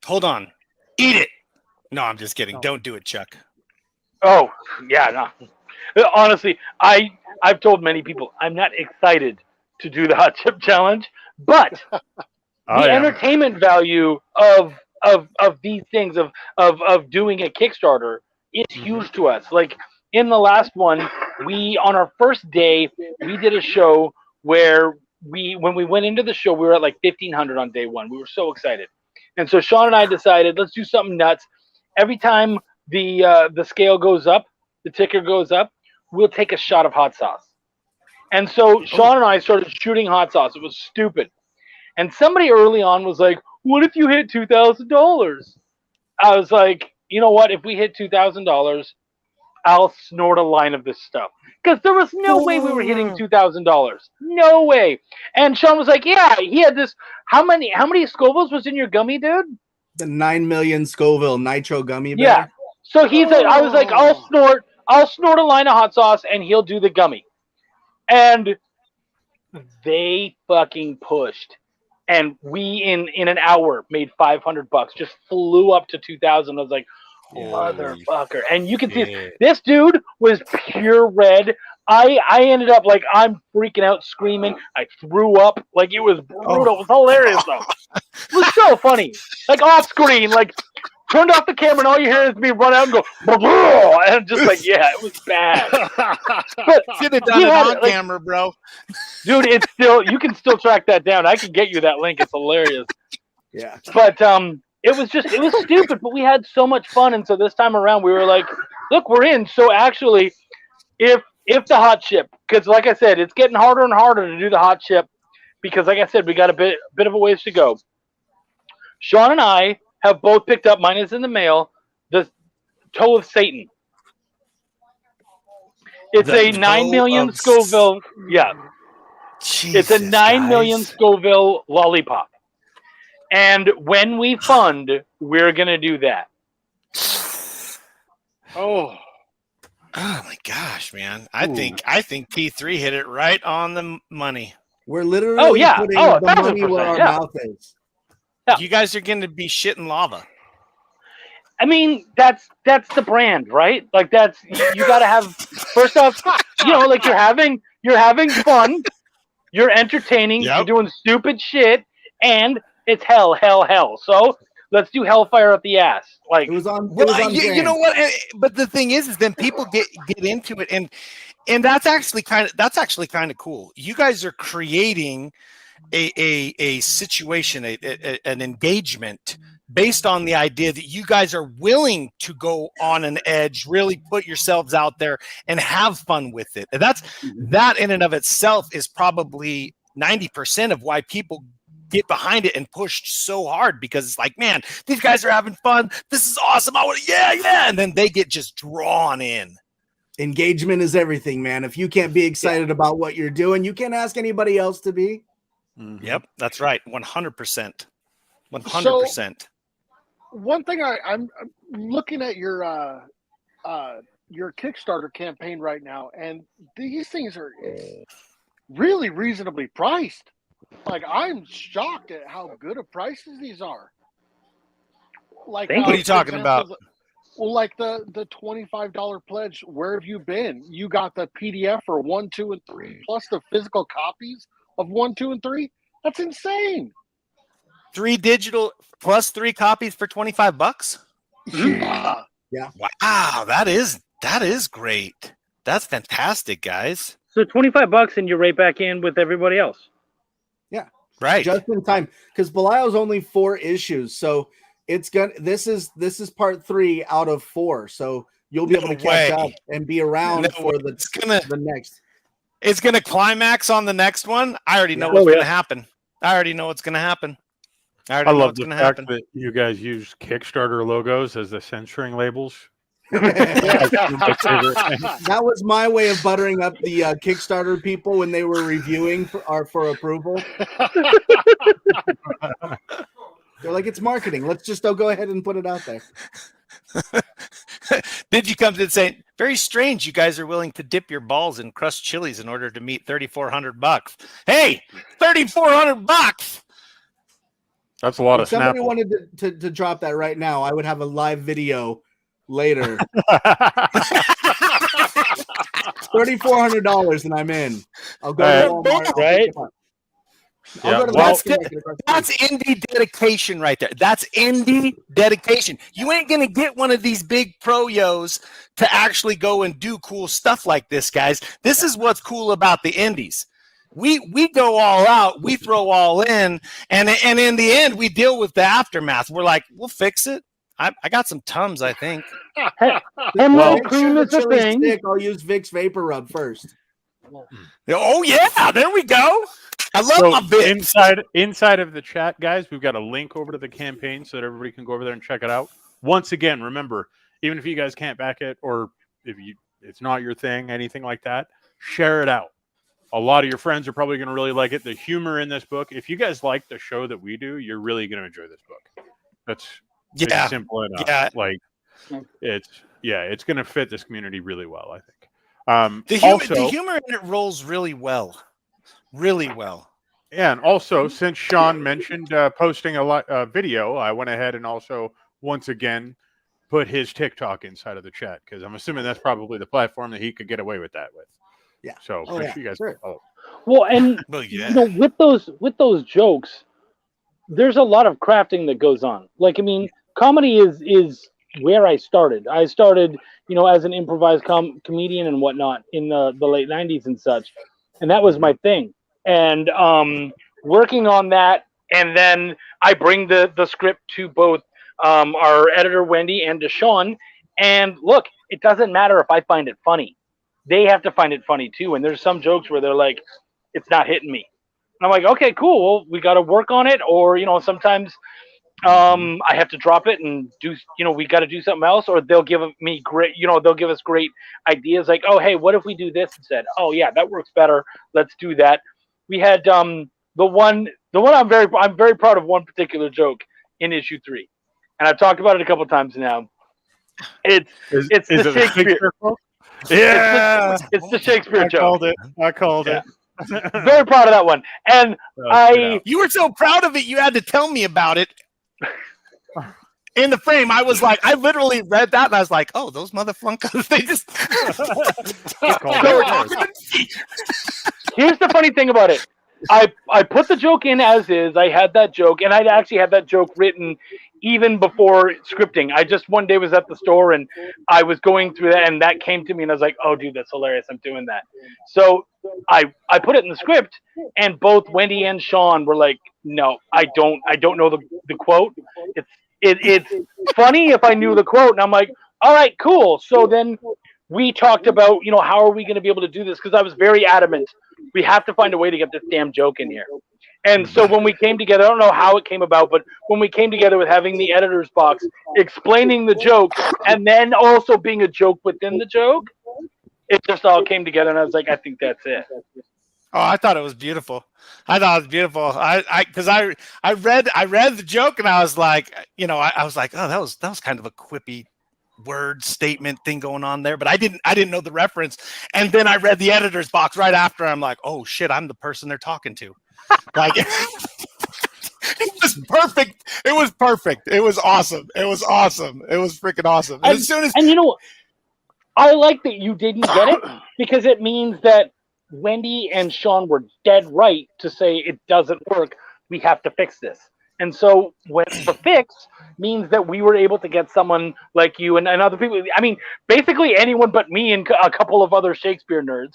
Hold on. Eat it. No, I'm just kidding. No. Don't do it, Chuck. Oh, yeah, no. Honestly, I've told many people I'm not excited to do the hot chip challenge, but I the am. entertainment value of these things of doing a Kickstarter is huge to us. Like in the last one, we on our first day we did a show where when we went into the show we were at like 1,500 on day one. We were so excited, and so Sean and I decided let's do something nuts. Every time the scale goes up, the ticker goes up, we'll take a shot of hot sauce. And so Sean and I started shooting hot sauce. It was stupid. And somebody early on was like, what if you hit $2,000? I was like, you know what? If we hit $2,000, I'll snort a line of this stuff. Because there was no way we were hitting $2,000. No way. And Sean was like, yeah, he had this. How many Scovilles was in your gummy, dude? The 9 million Scoville nitro gummy bear. Yeah. So I was like, I'll snort a line of hot sauce and he'll do the gummy. And they fucking pushed. And we in an hour made $500. Just flew up to 2,000. I was like, motherfucker. And you can see this dude was pure red. I ended up like I'm freaking out, screaming. I threw up. Like it was brutal. It was hilarious though. It was so funny. Like off screen, like turned off the camera and all you hear is me run out and go, and just like, yeah, it was bad. But Should have done it had on it, like, camera, bro. dude, it's still you can still track that down. I can get you that link. It's hilarious. Yeah. But it was stupid, but we had so much fun, and so this time around we were like, look, we're in. So actually, if the hot chip, because like I said, it's getting harder and harder to do the hot chip, because like I said, we got a bit of a ways to go. Sean and I have both picked up, mine is in the mail, the Toe of Satan. It's The a 9 Toe million of Scoville. Yeah, it's a 9 million Scoville lollipop. And when we fund, we're gonna do that. Oh, my gosh, man! I think P3 hit it right on the money. We're literally putting the 1,000%, money where our yeah. mouth is. Yeah. You guys are going to be shitting lava. I mean, that's the brand, right? Like that's you got to have. First off, like you're having fun, you're entertaining, Yep. you're doing stupid shit, and it's hell. So let's do hellfire up the ass. Like It was on. It Well, was on you brand. know what? But the thing is then people get into it, and that's actually kind of cool. You guys are creating a situation, an engagement based on the idea that you guys are willing to go on an edge, really put yourselves out there and have fun with it. And that in and of itself is probably 90% of why people get behind it and push so hard, because it's like, man, these guys are having fun. This is awesome. I want to, yeah. And then they get just drawn in. Engagement is everything, man. If you can't be excited about what you're doing, you can't ask anybody else to be. Yep, that's right. 100%. 100%. one thing I'm looking at your Kickstarter campaign right now, and these things are really reasonably priced. Like I'm shocked at how good of prices these are. Like What are you talking about? Well, like the $25 pledge. Where have you been? You got the PDF for 1, 2, and 3, plus the physical copies of 1, 2, and 3. That's insane. 3 digital plus 3 copies for $25. Yeah. Wow, that is great. That's fantastic, guys. so $25 and you're right back in with everybody else. Right. Just in time, because Belial's only 4 issues, so it's gonna. This is part 3 out of 4. So you'll be able to catch up and be around for the next. It's gonna climax on the next one. I already know what's gonna happen. I already know what's gonna happen. I love the fact that you guys use Kickstarter logos as the censoring labels. That was my way of buttering up the Kickstarter people when they were reviewing for approval. They're like, it's marketing. Let's just go ahead and put it out there. Did you come to say, very strange you guys are willing to dip your balls in crushed chilies in order to meet $3,400? Hey, $3,400! That's a lot if of somebody Snapple. wanted to drop that right now, I would have a live video later. $3,400 and I'm in. I'll go to Walmart, right? That's indie dedication right there. That's indie dedication. You ain't gonna get one of these big pro-yos to actually go and do cool stuff like this, guys. This is what's cool about the indies. We go all out, we throw all in, and in the end, we deal with the aftermath. We're like, we'll fix it. I got some Tums, I think. Emerald cream is the thing. Stick, I'll use Vicks Vapor Rub first. Oh yeah, there we go. I love my Vicks. Inside of the chat, guys, we've got a link over to the campaign so that everybody can go over there and check it out. Once again, remember, even if you guys can't back it or if it's not your thing, anything like that, share it out. A lot of your friends are probably going to really like it. The humor in this book, if you guys like the show that we do, you're really going to enjoy this book. It's simple enough. Yeah. Like it's going to fit this community really well, I think. The humor in it rolls really well. Really well. Yeah, and also, since Sean mentioned posting a video, I went ahead and also, once again, put his TikTok inside of the chat, because I'm assuming that's probably the platform that he could get away with that with. Yeah. So make sure you guys follow. Well, and you know, with those jokes, there's a lot of crafting that goes on. Like, I mean, comedy is where I started. I started, you know, as an improvised comedian and whatnot in the late 90s and such. And that was my thing. And working on that, and then I bring the script to both our editor, Wendy, and to Sean. And look, it doesn't matter if I find it funny. They have to find it funny, too. And there's some jokes where they're like, it's not hitting me. And I'm like, okay, cool. Well, we got to work on it. Or, you know, sometimes I have to drop it and do, you know, we got to do something else. Or they'll give me great, you know, they'll give us great ideas like, oh, hey, what if we do this instead? Oh, yeah, that works better. Let's do that. We had the one I'm very proud of one particular joke in issue 3. And I've talked about it a couple times now. It's the Shakespeare. Yeah, it's the Shakespeare joke. I called it. Very proud of that one. And you were so proud of it, you had to tell me about it. In the frame, I was like, I literally read that and I was like, oh, those motherfuckers, they just. Here's the funny thing about it. I put the joke in as is. I had that joke, and I actually had that joke written even before scripting. I just one day was at the store and I was going through that, and that came to me, and I was like, "Oh, dude, that's hilarious! I'm doing that." So I put it in the script, and both Wendy and Sean were like, "No, I don't know the quote. It's funny if I knew the quote." And I'm like, "All right, cool." So then we talked about, you know, how are we going to be able to do this? Because I was very adamant. We have to find a way to get this damn joke in here. And so when we came together, I don't know how it came about, but when we came together with having the editor's box, explaining the joke, and then also being a joke within the joke, it just all came together. And I was like, I think that's it. Oh, I thought it was beautiful. I read the joke and I was like, you know, I was like, oh, that was kind of a quippy word statement thing going on there, but I didn't know the reference. And then I read the editor's box right after. I'm like, oh shit, I'm the person they're talking to. Like, it was perfect. It was perfect. It was awesome. It was awesome. It was freaking awesome. And you know, I like that you didn't get it, because it means that Wendy and Sean were dead right to say it doesn't work. We have to fix this. And so when the fix means that we were able to get someone like you and other people, I mean, basically anyone but me and a couple of other Shakespeare nerds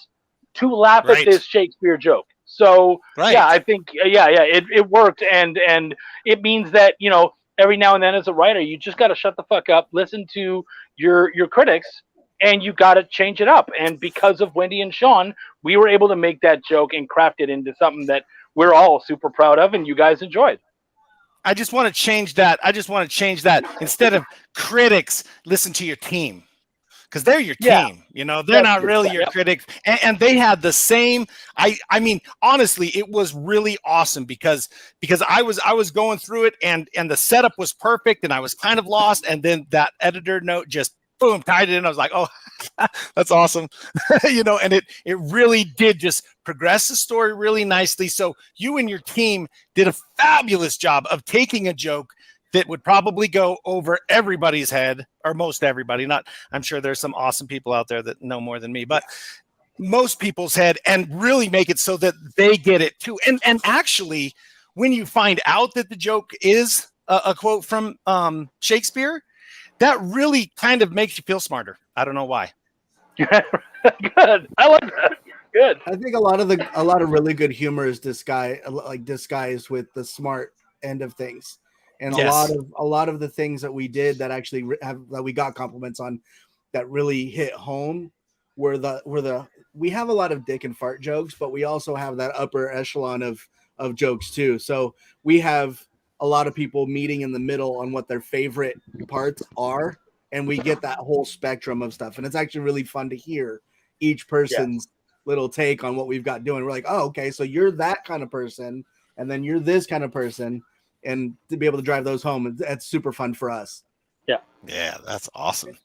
to laugh at this Shakespeare joke. So, yeah, I think, it worked. And it means that, you know, every now and then as a writer, you just got to shut the fuck up, listen to your critics, and you got to change it up. And because of Wendy and Sean, we were able to make that joke and craft it into something that we're all super proud of, and you guys enjoyed. I just want to change that. Instead of critics, listen to your team. Because they're your team, they're not really your critics. And they had the same. I mean, honestly, it was really awesome because I was going through it and the setup was perfect and I was kind of lost. And then that editor note just boom, tied it in. I was like, oh, that's awesome. And it really did just progress the story really nicely. So you and your team did a fabulous job of taking a joke that would probably go over everybody's head, or most everybody. I'm sure there's some awesome people out there that know more than me, but most people's head, and really make it so that they get it too. And actually, when you find out that the joke is a quote from Shakespeare, that really kind of makes you feel smarter. I don't know why. Good. I like that. Good. I think a lot of really good humor is disguised with the smart end of things. And yes. a lot of the things that we did that actually that we got compliments on that really hit home were we have a lot of dick and fart jokes, but we also have that upper echelon of jokes too. So we have a lot of people meeting in the middle on what their favorite parts are, and we get that whole spectrum of stuff. And it's actually really fun to hear each person's little take on what we've got doing. We're like, oh, okay, so you're that kind of person, and then you're this kind of person. And to be able to drive those home, that's super fun for us. Yeah, that's awesome.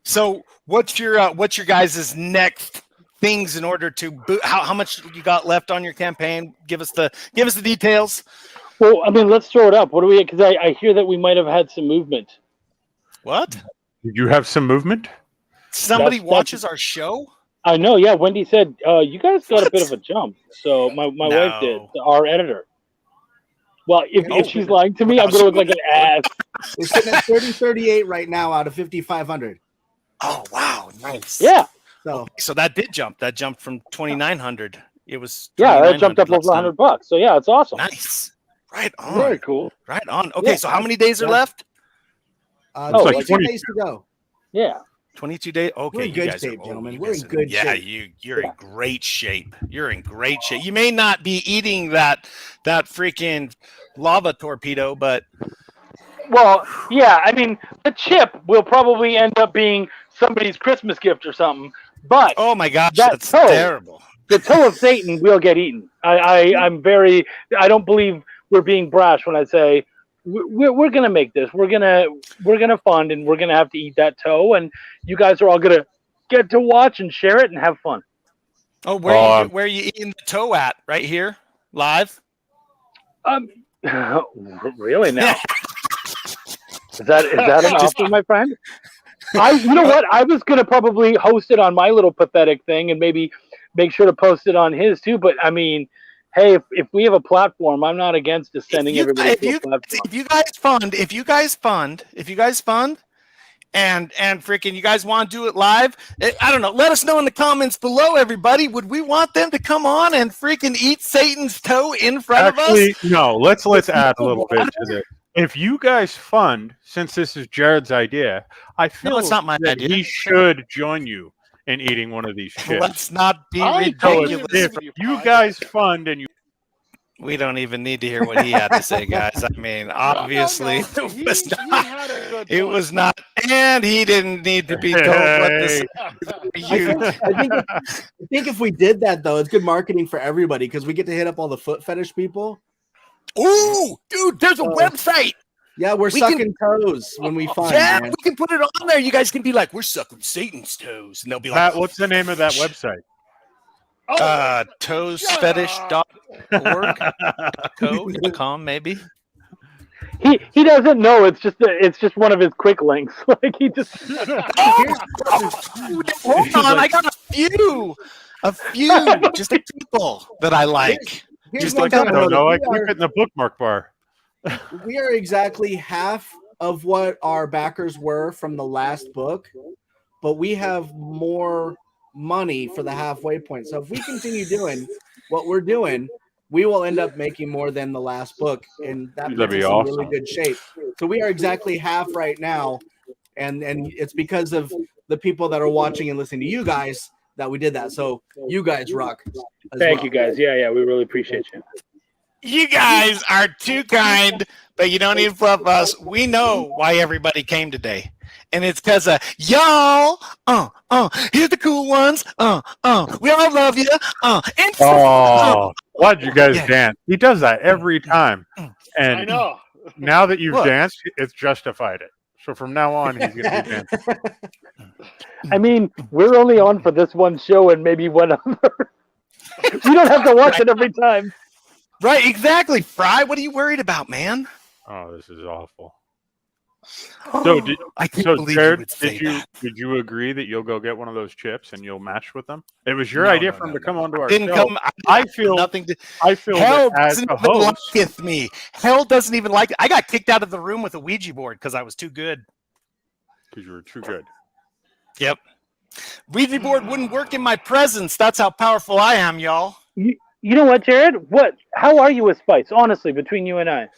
So, what's your guys' next things in order to how much you got left on your campaign? Give us the details. Well, I mean, let's throw it up. What do we? Because I hear that we might have had some movement. What? Did you have some movement? Somebody watches our show? I know. Yeah, Wendy said you guys got a bit of a jump. So my wife did. Our editor. Well, if she's lying to me, I'm going to look like an ass. We're sitting at 30-38 right now out of 5,500. Oh, wow. Nice. Yeah. So that did jump. That jumped from 2,900. It was that jumped up over $100. So, yeah, it's awesome. Nice. Right on. Very cool. Right on. Okay, so how many days are left? 22 days to go. Yeah. 22 days. Okay, we're in good shape, gentlemen. We're in good shape. Yeah, you're in great shape. You're in great shape. You may not be eating that freaking lava torpedo, but well, yeah. I mean, the chip will probably end up being somebody's Christmas gift or something. But oh my gosh, that's terrible. The toe of Satan will get eaten. I don't believe we're being brash when I say we're gonna make this. We're gonna fund, and we're gonna have to eat that toe, and you guys are all gonna get to watch and share it and have fun. Oh, where are you eating the toe at? Right here, live. Really now? is that an offer, my friend? You know what? I was gonna probably host it on my little pathetic thing, and maybe make sure to post it on his too. But I mean, hey, if we have a platform, I'm not against just sending everybody to a platform. If you guys fund, and freaking you guys want to do it live, I don't know. Let us know in the comments below, everybody. Would we want them to come on and freaking eat Satan's toe in front of us? No. Let's add a little bit to this. If you guys fund, since this is Jared's idea, I feel it's not my idea. He should join you in eating one of these chips. Let's not be ridiculous. If you guys fund and we don't even need to hear what he had to say, guys. I mean, obviously, it was not, and he didn't need to be told what this. I think if we did that though, it's good marketing for everybody because we get to hit up all the foot fetish people. Ooh, dude, there's a website. Yeah, we're sucking toes when we find. Yeah, we can put it on there. You guys can be like, we're sucking Satan's toes, and they'll be like, what's the name of that website? toesfetish.org.com maybe. He doesn't know. It's just one of his quick links. Like he just. Hold on, I got a few just people that I like. Just like I don't know. I keep it in the bookmark bar. We are exactly half of what our backers were from the last book, but we have more money for the halfway point. So if we continue doing what we're doing, we will end up making more than the last book, and that puts us in really good shape. So we are exactly half right now, and it's because of the people that are watching and listening to you guys that we did that. So you guys rock. Thank you guys. Yeah, we really appreciate you. You guys are too kind, but you don't need to fluff us. We know why everybody came today. And it's because of y'all. Here's the cool ones. We all love you. And why'd you guys dance? He does that every time. And I know. now that you've danced, it's justified it. So from now on, he's going to be dancing. I mean, we're only on for this one show and maybe one other. We don't have to watch it every time. Right, exactly. Fry, what are you worried about, man? Oh, this is awful. So, Jared, did you agree that you'll go get one of those chips and you'll match with them? It was your idea for him to come onto our show. I feel nothing. I feel Hell that as doesn't a even host, like me. Hell doesn't even like it. I got kicked out of the room with a Ouija board because I was too good. because you were too good. Yep. Ouija board wouldn't work in my presence. That's how powerful I am, y'all. You know what, Jared? How are you with spice? Honestly, between you and I.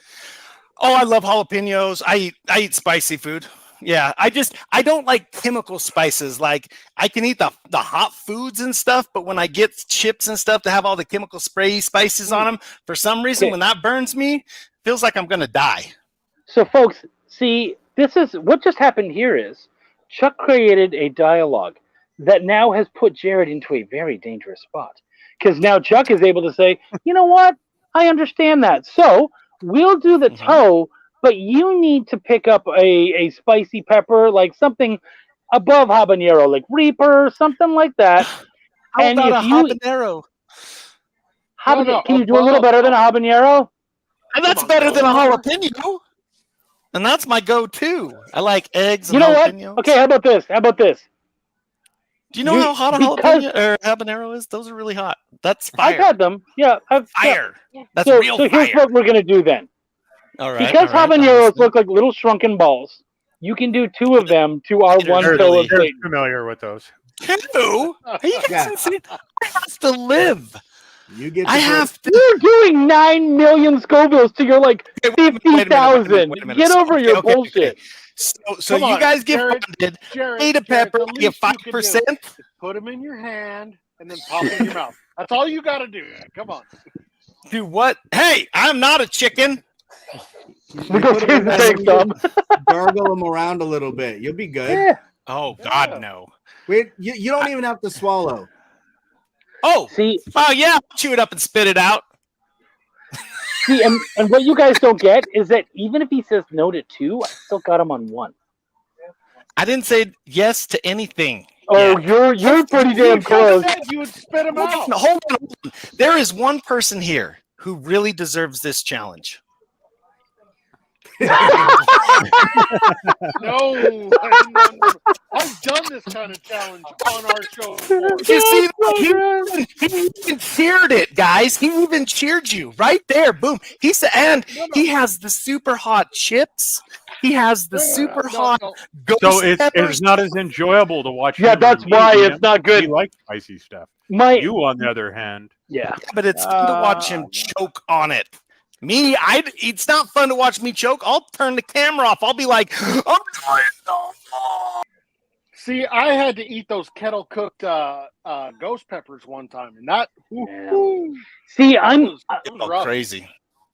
Oh, I love jalapenos. I eat spicy food. Yeah, I don't like chemical spices. Like I can eat the hot foods and stuff, but when I get chips and stuff that have all the chemical spray spices on them, for some reason, when that burns me, it feels like I'm gonna die. So, folks, see, this is what just happened here is Chuck created a dialogue that now has put Jared into a very dangerous spot. Because now Chuck is able to say, you know what? I understand that. So we'll do the toe, but you need to pick up a spicy pepper, like something above habanero, like Reaper, something like that. How about a habanero? Can you do a little better than a habanero? And that's better than a jalapeno. And that's my go-to. I like eggs and you know jalapenos. What? Okay, how about this? Do you know how hot a jalapeno or habanero is? Those are really hot. That's fire. I've had them. Yeah. Fire. Yeah. That's real fire. So here's what we're going to do then. All right. Because habaneros look like little shrunken balls, you can do 2 of them to our one toe of Satan. Familiar with those. 2? Are you guys insane? I have to live. You get. I have to. You're doing 9 million Scovilles to your like 50,000. Get over your bullshit. So you guys get funded. Eat a pepper. Get 5%. Put them in your hand and then pop in your mouth. That's all you got to do. Come on. Do what? Hey, I'm not a chicken. Gargle them around a little bit. You'll be good. Yeah. Oh God, no. Wait, you don't even have to swallow. Oh, see. Oh yeah, I'll chew it up and spit it out. See, and what you guys don't get is that even if he says no to 2, I still got him on 1. I didn't say yes to anything. Oh, you're pretty damn close. You would spit him out. Hold on. There is one person here who really deserves this challenge. No. I've done this kind of challenge on our show before. You see, he even cheered it, guys. He even cheered you right there. Boom. He said, and he has the super hot chips. He has the super hot ghost So peppers. it's not as enjoyable to watch. Yeah, that's why it's not good. You like spicy stuff. You, on the other hand, but it's fun to watch him choke on it. Me, it's not fun to watch me choke. I'll turn the camera off. I'll be like, I'm trying so hard. See, I had to eat those kettle cooked ghost peppers one time, and that. See, I'm crazy.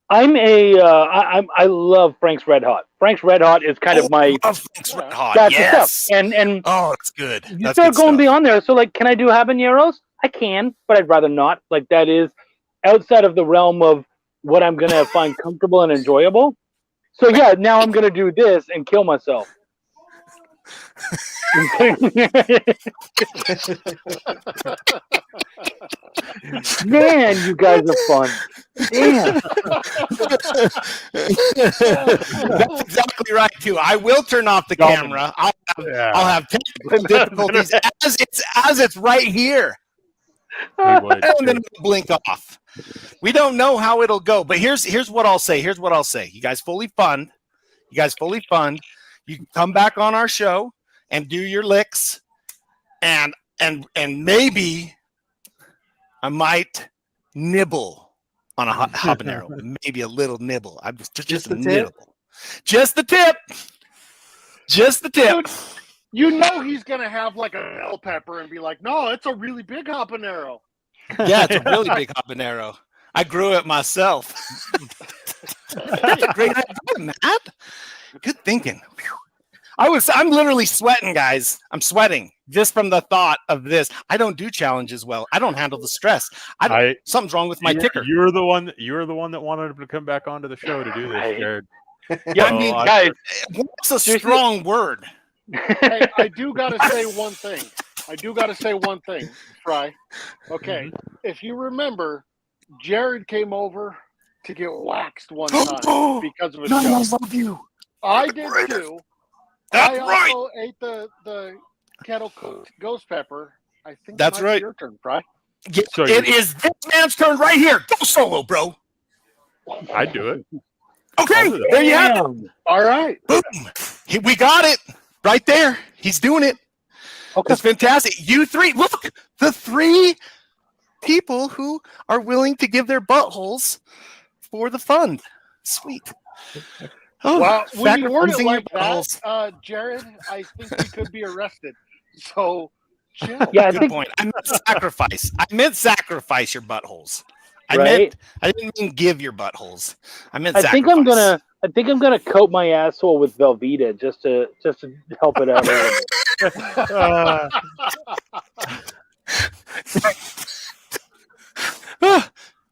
I love Frank's Red Hot. Frank's Red Hot is kind of my. Frank's Red Hot. That's yes. Stuff. And oh, it's good. You start going beyond there. So, like, can I do habaneros? I can, but I'd rather not. Like, that is outside of the realm of what I'm gonna find comfortable and enjoyable. So yeah, now I'm gonna do this and kill myself. Man, you guys are fun. Damn. That's exactly right too. I will turn off the camera. I'll have technical difficulties as it's right here. And then it'll blink off. We don't know how it'll go, but here's what I'll say. Here's what I'll say. You guys fully fund. You can come back on our show and do your licks, and maybe I might nibble on a habanero. Maybe a little nibble. I'm just a nibble. Just the tip. Just the tip. You know he's gonna have like a bell pepper and be like, "No, it's a really big habanero." Yeah, it's a really big habanero. I grew it myself. That's a great idea, Matt. Good thinking. Whew. I'm literally sweating, guys. I'm sweating just from the thought of this. I don't do challenges well. I don't handle the stress. Something's wrong with my ticker. You're the one that wanted him to come back onto the show to do this, Jared. Yeah, I mean, guys, it's a strong word. Hey, I do gotta say one thing. Fry. Okay, if you remember, Jared came over to get waxed one time because of a show. I love you. I did too. That's I also ate the kettle cooked ghost pepper. I think that's right. Your turn, Fry. Yeah, so it is this man's turn right here. Go solo, bro. I'd do it. Okay, there you have it. All right. Boom. We got it right there. He's doing it. Okay. That's fantastic. You three, look, the 3 people who are willing to give their buttholes for the fund. Sweet. Oh, well, when you word it sacrificing like your buttholes. that, Jared, I think we could be arrested. So, chill. Yeah, Good point. I meant sacrifice. I meant sacrifice your buttholes. I didn't mean give your buttholes. I meant sacrifice. I think I'm gonna coat my asshole with Velveeta just to help it out a little.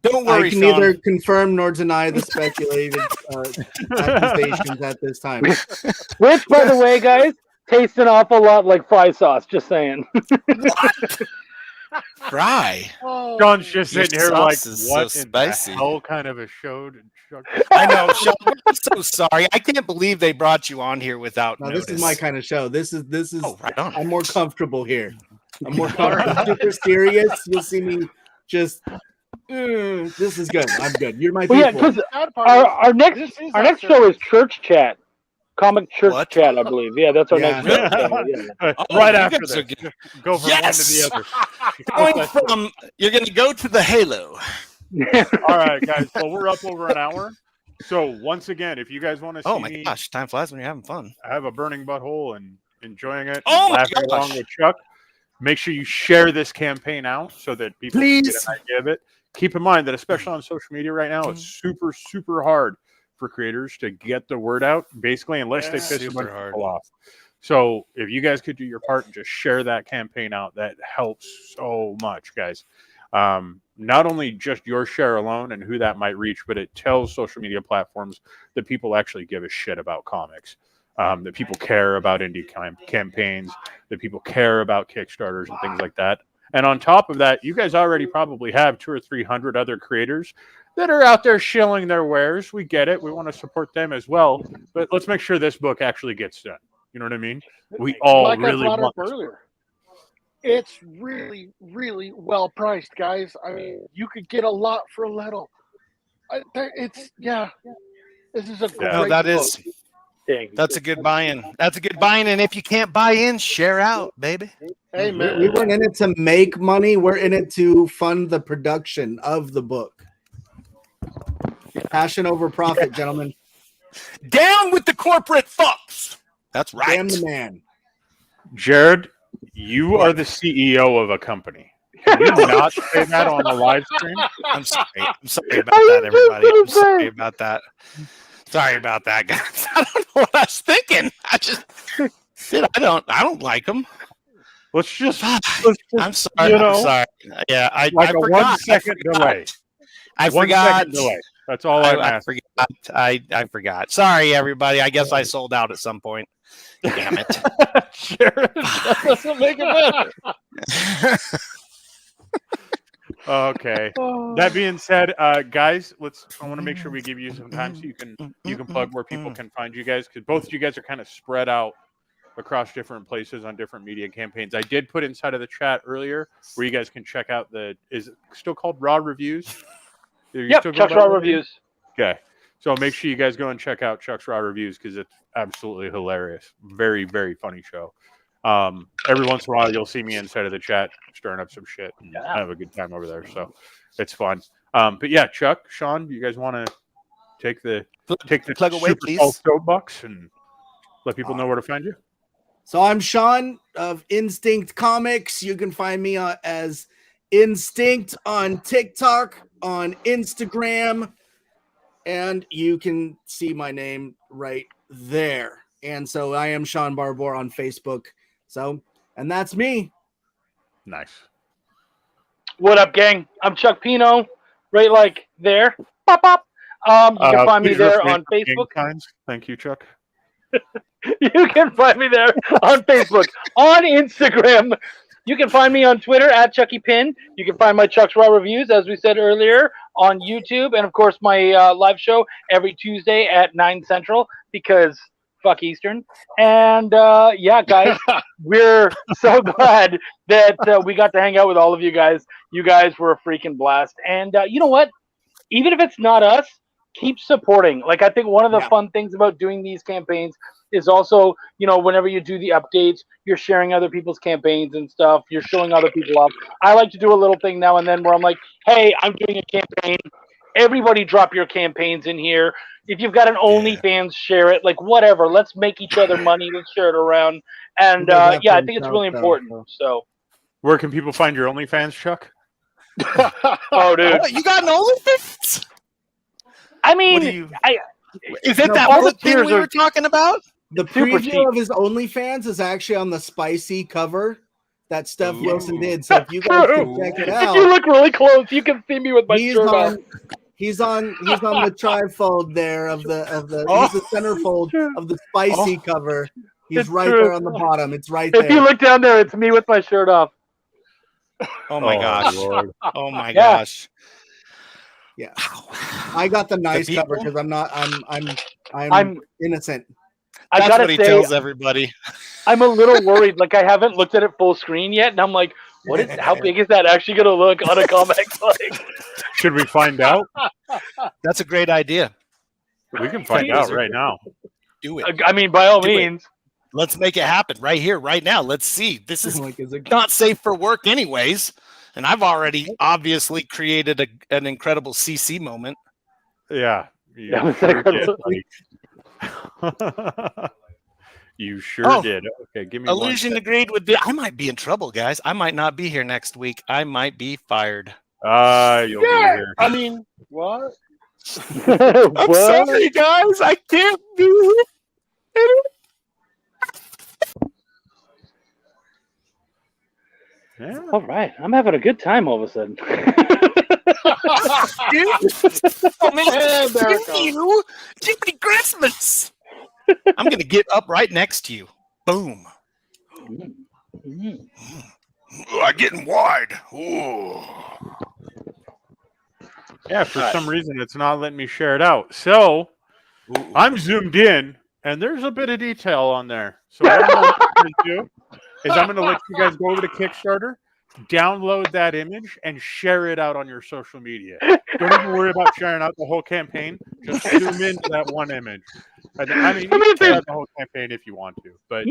Don't worry, I can Sean. neither confirm nor deny the speculated accusations at this time. Which, by the way, guys, tastes an awful lot like fry sauce. Just saying. Fry. John's just sitting here like, sauce is what so in spicy. the hell kind of a show did Chuck? I know, Sean. I'm so sorry. I can't believe they brought you on here without notice. This is my kind of show. This is. Oh, right on. I'm more comfortable here. I'm more comfortable. Super serious. You'll see me just. This is good. I'm good. You're my people. Yeah, because our next show is Church Chat, comic Church Chat, I believe. Yeah, that's our next show. Yeah. Right after this, go from one to the other. You're going to go to the Halo. All right, guys. Well, we're up over an hour. So once again, if you guys want to see my gosh, time flies when you're having fun. I have a burning butthole and enjoying it, and laughing along with Chuck. Make sure you share this campaign out so that people can get an idea of it. Keep in mind that especially on social media right now, it's super, super hard for creators to get the word out, basically, unless they piss a bunch of people off. So if you guys could do your part and just share that campaign out, that helps so much, guys. Not only just your share alone and who that might reach, but it tells social media platforms that people actually give a shit about comics, that people care about indie campaigns, that people care about Kickstarters and things like that. And on top of that, you guys already probably have 200 or 300 other creators that are out there shilling their wares. We get it. We want to support them as well. But let's make sure this book actually gets done. You know what I mean? We all really want this earlier. It's really, really well priced, guys. I mean, you could get a lot for little. This is a great book. That's a good buy-in. That's a good buy-in. And if you can't buy in, share out, baby. Hey, man. We weren't in it to make money. We're in it to fund the production of the book. Passion over profit, gentlemen. Down with the corporate fucks. That's right. Damn the man. Jared, you are the CEO of a company. Can you not say that on the live stream? I'm sorry. I'm sorry about that, everybody. I'm sorry about that. Sorry about that, guys. I don't know what I was thinking. I don't like them. Let's just I'm sorry. I'm sorry. Yeah, I like a forgot. 1 second delay. I 1 forgot. second delay. That's all I'm asking. I forgot. Sorry, everybody. I guess I sold out at some point. Damn it. Jared, that doesn't make it better. Okay. That being said, guys, I want to make sure we give you some time so you can plug where people can find you guys, because both of you guys are kind of spread out across different places on different media campaigns. I did put inside of the chat earlier where you guys can check out is it still called Raw Reviews? Yep, Chuck's Raw Reviews. Okay. So make sure you guys go and check out Chuck's Raw Reviews because it's absolutely hilarious. Very, very funny show. Every once in a while, you'll see me inside of the chat stirring up some shit. And I have a good time over there, so it's fun. But yeah, Chuck, Sean, you guys want to take the plug away, please, soapbox and let people know where to find you? So I'm Sean of Instinct Comics. You can find me as Instinct on TikTok, on Instagram, and you can see my name right there. And so I am Sean Barbour on Facebook. So, and that's me. Nice. What up, gang? I'm Chuck Pino, right like there. Pop, pop. You can find me there on Facebook. Thank you, Chuck. You can find me there on Facebook, on Instagram. You can find me on Twitter at Chucky Pin. You can find my Chuck's Raw Reviews, as we said earlier, on YouTube. And, of course, my live show every Tuesday at 9 Central because fuck Eastern. And, yeah, guys, we're so glad that we got to hang out with all of you guys. You guys were a freaking blast. And you know what? Even if it's not us, keep supporting. Like, I think one of the fun things about doing these campaigns is also, you know, whenever you do the updates, you're sharing other people's campaigns and stuff. You're showing other people up. I like to do a little thing now and then where I'm like, hey, I'm doing a campaign. Everybody drop your campaigns in here. If you've got an OnlyFans, share it. Like, whatever. Let's make each other money. Let's share it around. And, yeah, I think it's really important. So, where can people find your OnlyFans, Chuck? Oh, dude. You got an OnlyFans? I mean, is it that all the thing we were talking about? The preview of his OnlyFans is actually on the Spicy cover that Steph Wilson did. So if you guys can check it out, if you look really close, you can see me with my shirt on. He's on the trifold there of the he's the centerfold of the Spicy cover. He's right there on the bottom. It's right there. If you look down there, it's me with my shirt off. Oh my gosh. Lord. Oh my gosh. Yeah. I got the nice cover because I'm innocent. That's what he tells everybody. I'm a little worried. Like, I haven't looked at it full screen yet, and I'm like, how big is that actually going to look on a comic? Like, should we find out? That's a great idea. We can find out right now. Do it. I mean, by all means. Let's make it happen right here, right now. Let's see. This is not safe for work anyways. And I've already obviously created an incredible CC moment. Yeah. You sure did. Okay, give me Illusion agreed with I might be in trouble, guys. I might not be here next week. I might be fired. You'll be here. I mean, what? I'm sorry, guys. I can't do it. Yeah. All right. I'm having a good time all of a sudden. Oh, man, Jimmy Christmas. I'm going to get up right next to you. Boom. I'm getting wide. Ooh. Yeah, for some reason, it's not letting me share it out. So I'm zoomed in, and there's a bit of detail on there. So what I'm going to do is I'm going to let you guys go over to Kickstarter, download that image, and share it out on your social media. Don't even worry about sharing out the whole campaign. Just zoom into that one image. I mean, you can share out the whole campaign if you want to, but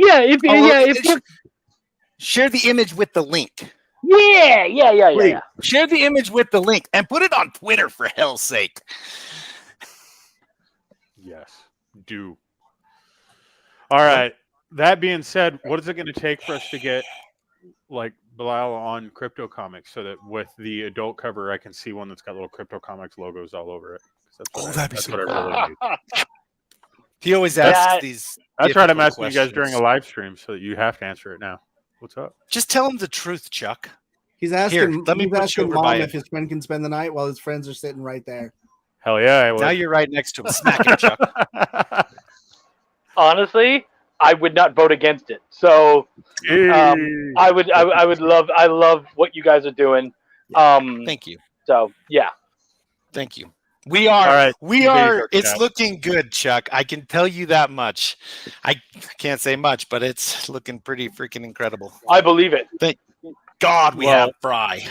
share the image with the link. Yeah. Share the image with the link and put it on Twitter for hell's sake. Yes, do. All right. That being said, what is it going to take for us to get like Belial on Crypto Comics so that with the adult cover, I can see one that's got little Crypto Comics logos all over it? That'd be so cool. Really need. He always asks these. That's right. I'm asking you guys during a live stream, so that you have to answer it now. What's up? Just tell him the truth, Chuck. He's asking. Let me he's asking Mom if his friend can spend the night while his friends are sitting right there. Hell yeah! I would. Now you're right next to him. Smack him, Chuck. Honestly, I would not vote against it. So I love what you guys are doing. Thank you. So yeah. Thank you. We are. All right. We are. It's looking good, Chuck. I can tell you that much. I can't say much, but it's looking pretty freaking incredible. I believe it. Thank God we have Fry.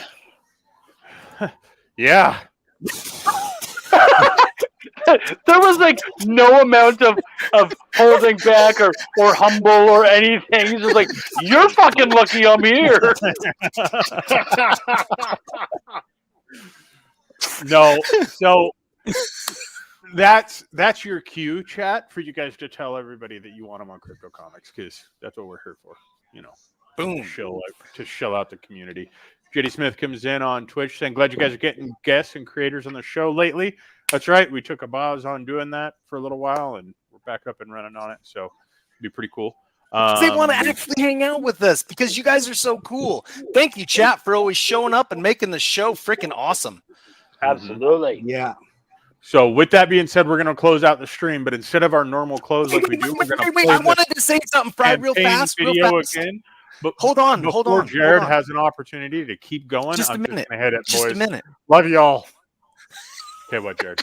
Yeah. There was like no amount of holding back or humble or anything. He's just like, you're fucking lucky I'm here. No, so that's your cue, chat, for you guys to tell everybody that you want them on Crypto Comics, because that's what we're here for. Boom. To shill out the community. JD Smith comes in on Twitch saying, glad you guys are getting guests and creators on the show lately. That's right. We took a pause on doing that for a little while, and we're back up and running on it. So it'd be pretty cool. They want to actually hang out with us because you guys are so cool. Thank you, chat, for always showing up and making the show freaking awesome. Absolutely. Yeah. So with that being said, we're going to close out the stream, but instead of our normal close like we do, we're going to wait. I wanted to say something, Fry, real fast. Again. But hold on. Jared has an opportunity to keep going. Just a minute. Just a minute. Love y'all. Okay, what, Jared?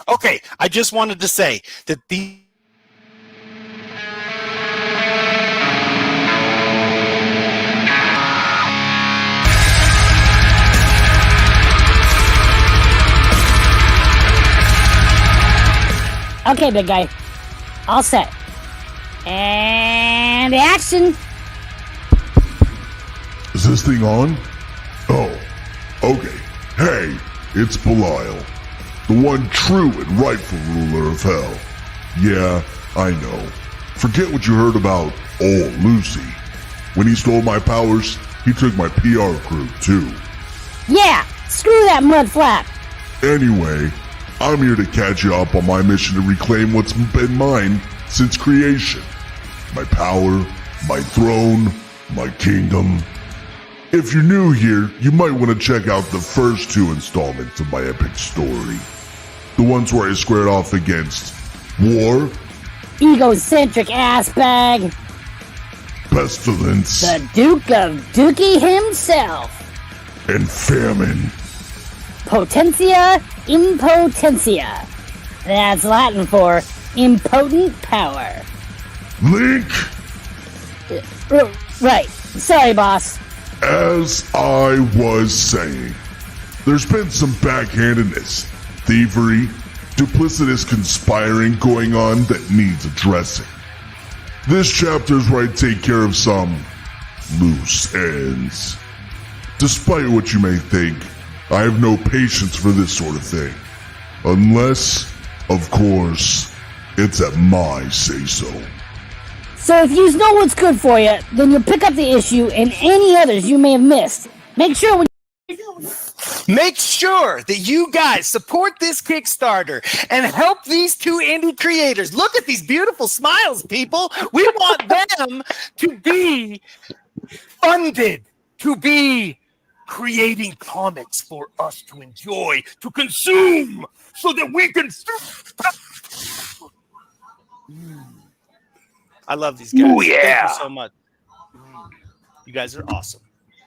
Okay, I just wanted to say that the Okay, big guy. All set. And action. Is this thing on? Oh, okay. Hey, it's Belial, the one true and rightful ruler of hell. Yeah, I know. Forget what you heard about old Lucy. When he stole my powers, he took my PR crew too. Yeah, screw that mud flap. Anyway, I'm here to catch you up on my mission to reclaim what's been mine since creation. My power, my throne, my kingdom. If you're new here, you might want to check out the first 2 installments of my epic story. The ones where I squared off against war, Egocentric ass bag, pestilence, the Duke of Dookie himself, and famine. Potentia impotentia. That's Latin for impotent power. Link, Right. Sorry, boss. as I was saying, there's been some backhandedness, thievery, duplicitous conspiring going on that needs addressing. This chapter's where I take care of some loose ends. Despite what you may think, I have no patience for this sort of thing. Unless, of course, it's at my say-so. So if you know what's good for you, then you'll pick up the issue and any others you may have missed. Make sure that you guys support this Kickstarter and help these 2 indie creators. Look at these beautiful smiles, people. We want them to be funded, to be creating comics for us to enjoy, to consume, so that we can... I love these guys. Ooh, yeah. Thank you so much. You guys are awesome.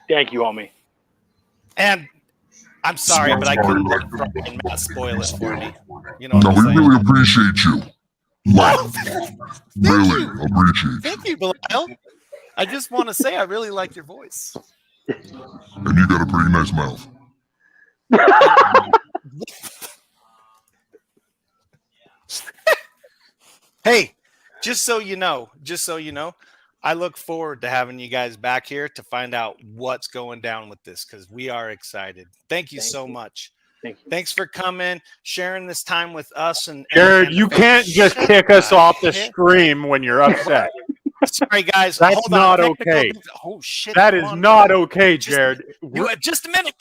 Thank you, homie. And I'm sorry, but I couldn't let fucking Matt spoil it for me. You know No, what we I'm saying? really appreciate you. Really you. appreciate you. Thank you, Belial. I just want to say I really like your voice. And you got a pretty nice mouth. Hey, just so you know, I look forward to having you guys back here to find out what's going down with this, because we are excited. Thank you so much. Thanks for coming, sharing this time with us. And Jared, you can't just kick us off the stream when you're upset. Sorry, guys. That's Hold not on. okay. Oh, shit. That is not okay, Jared. Just a minute.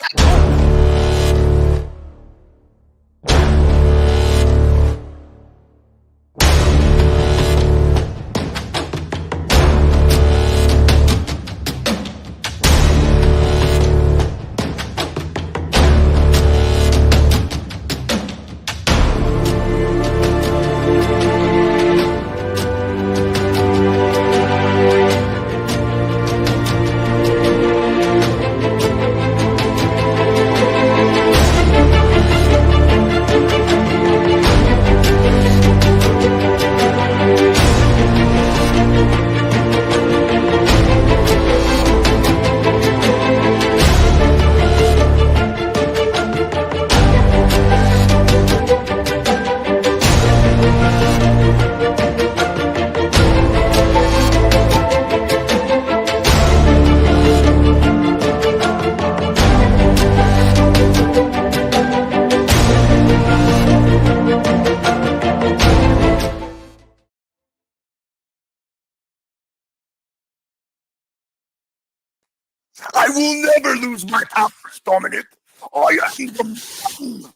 I will never lose my powers, Dominic. I am the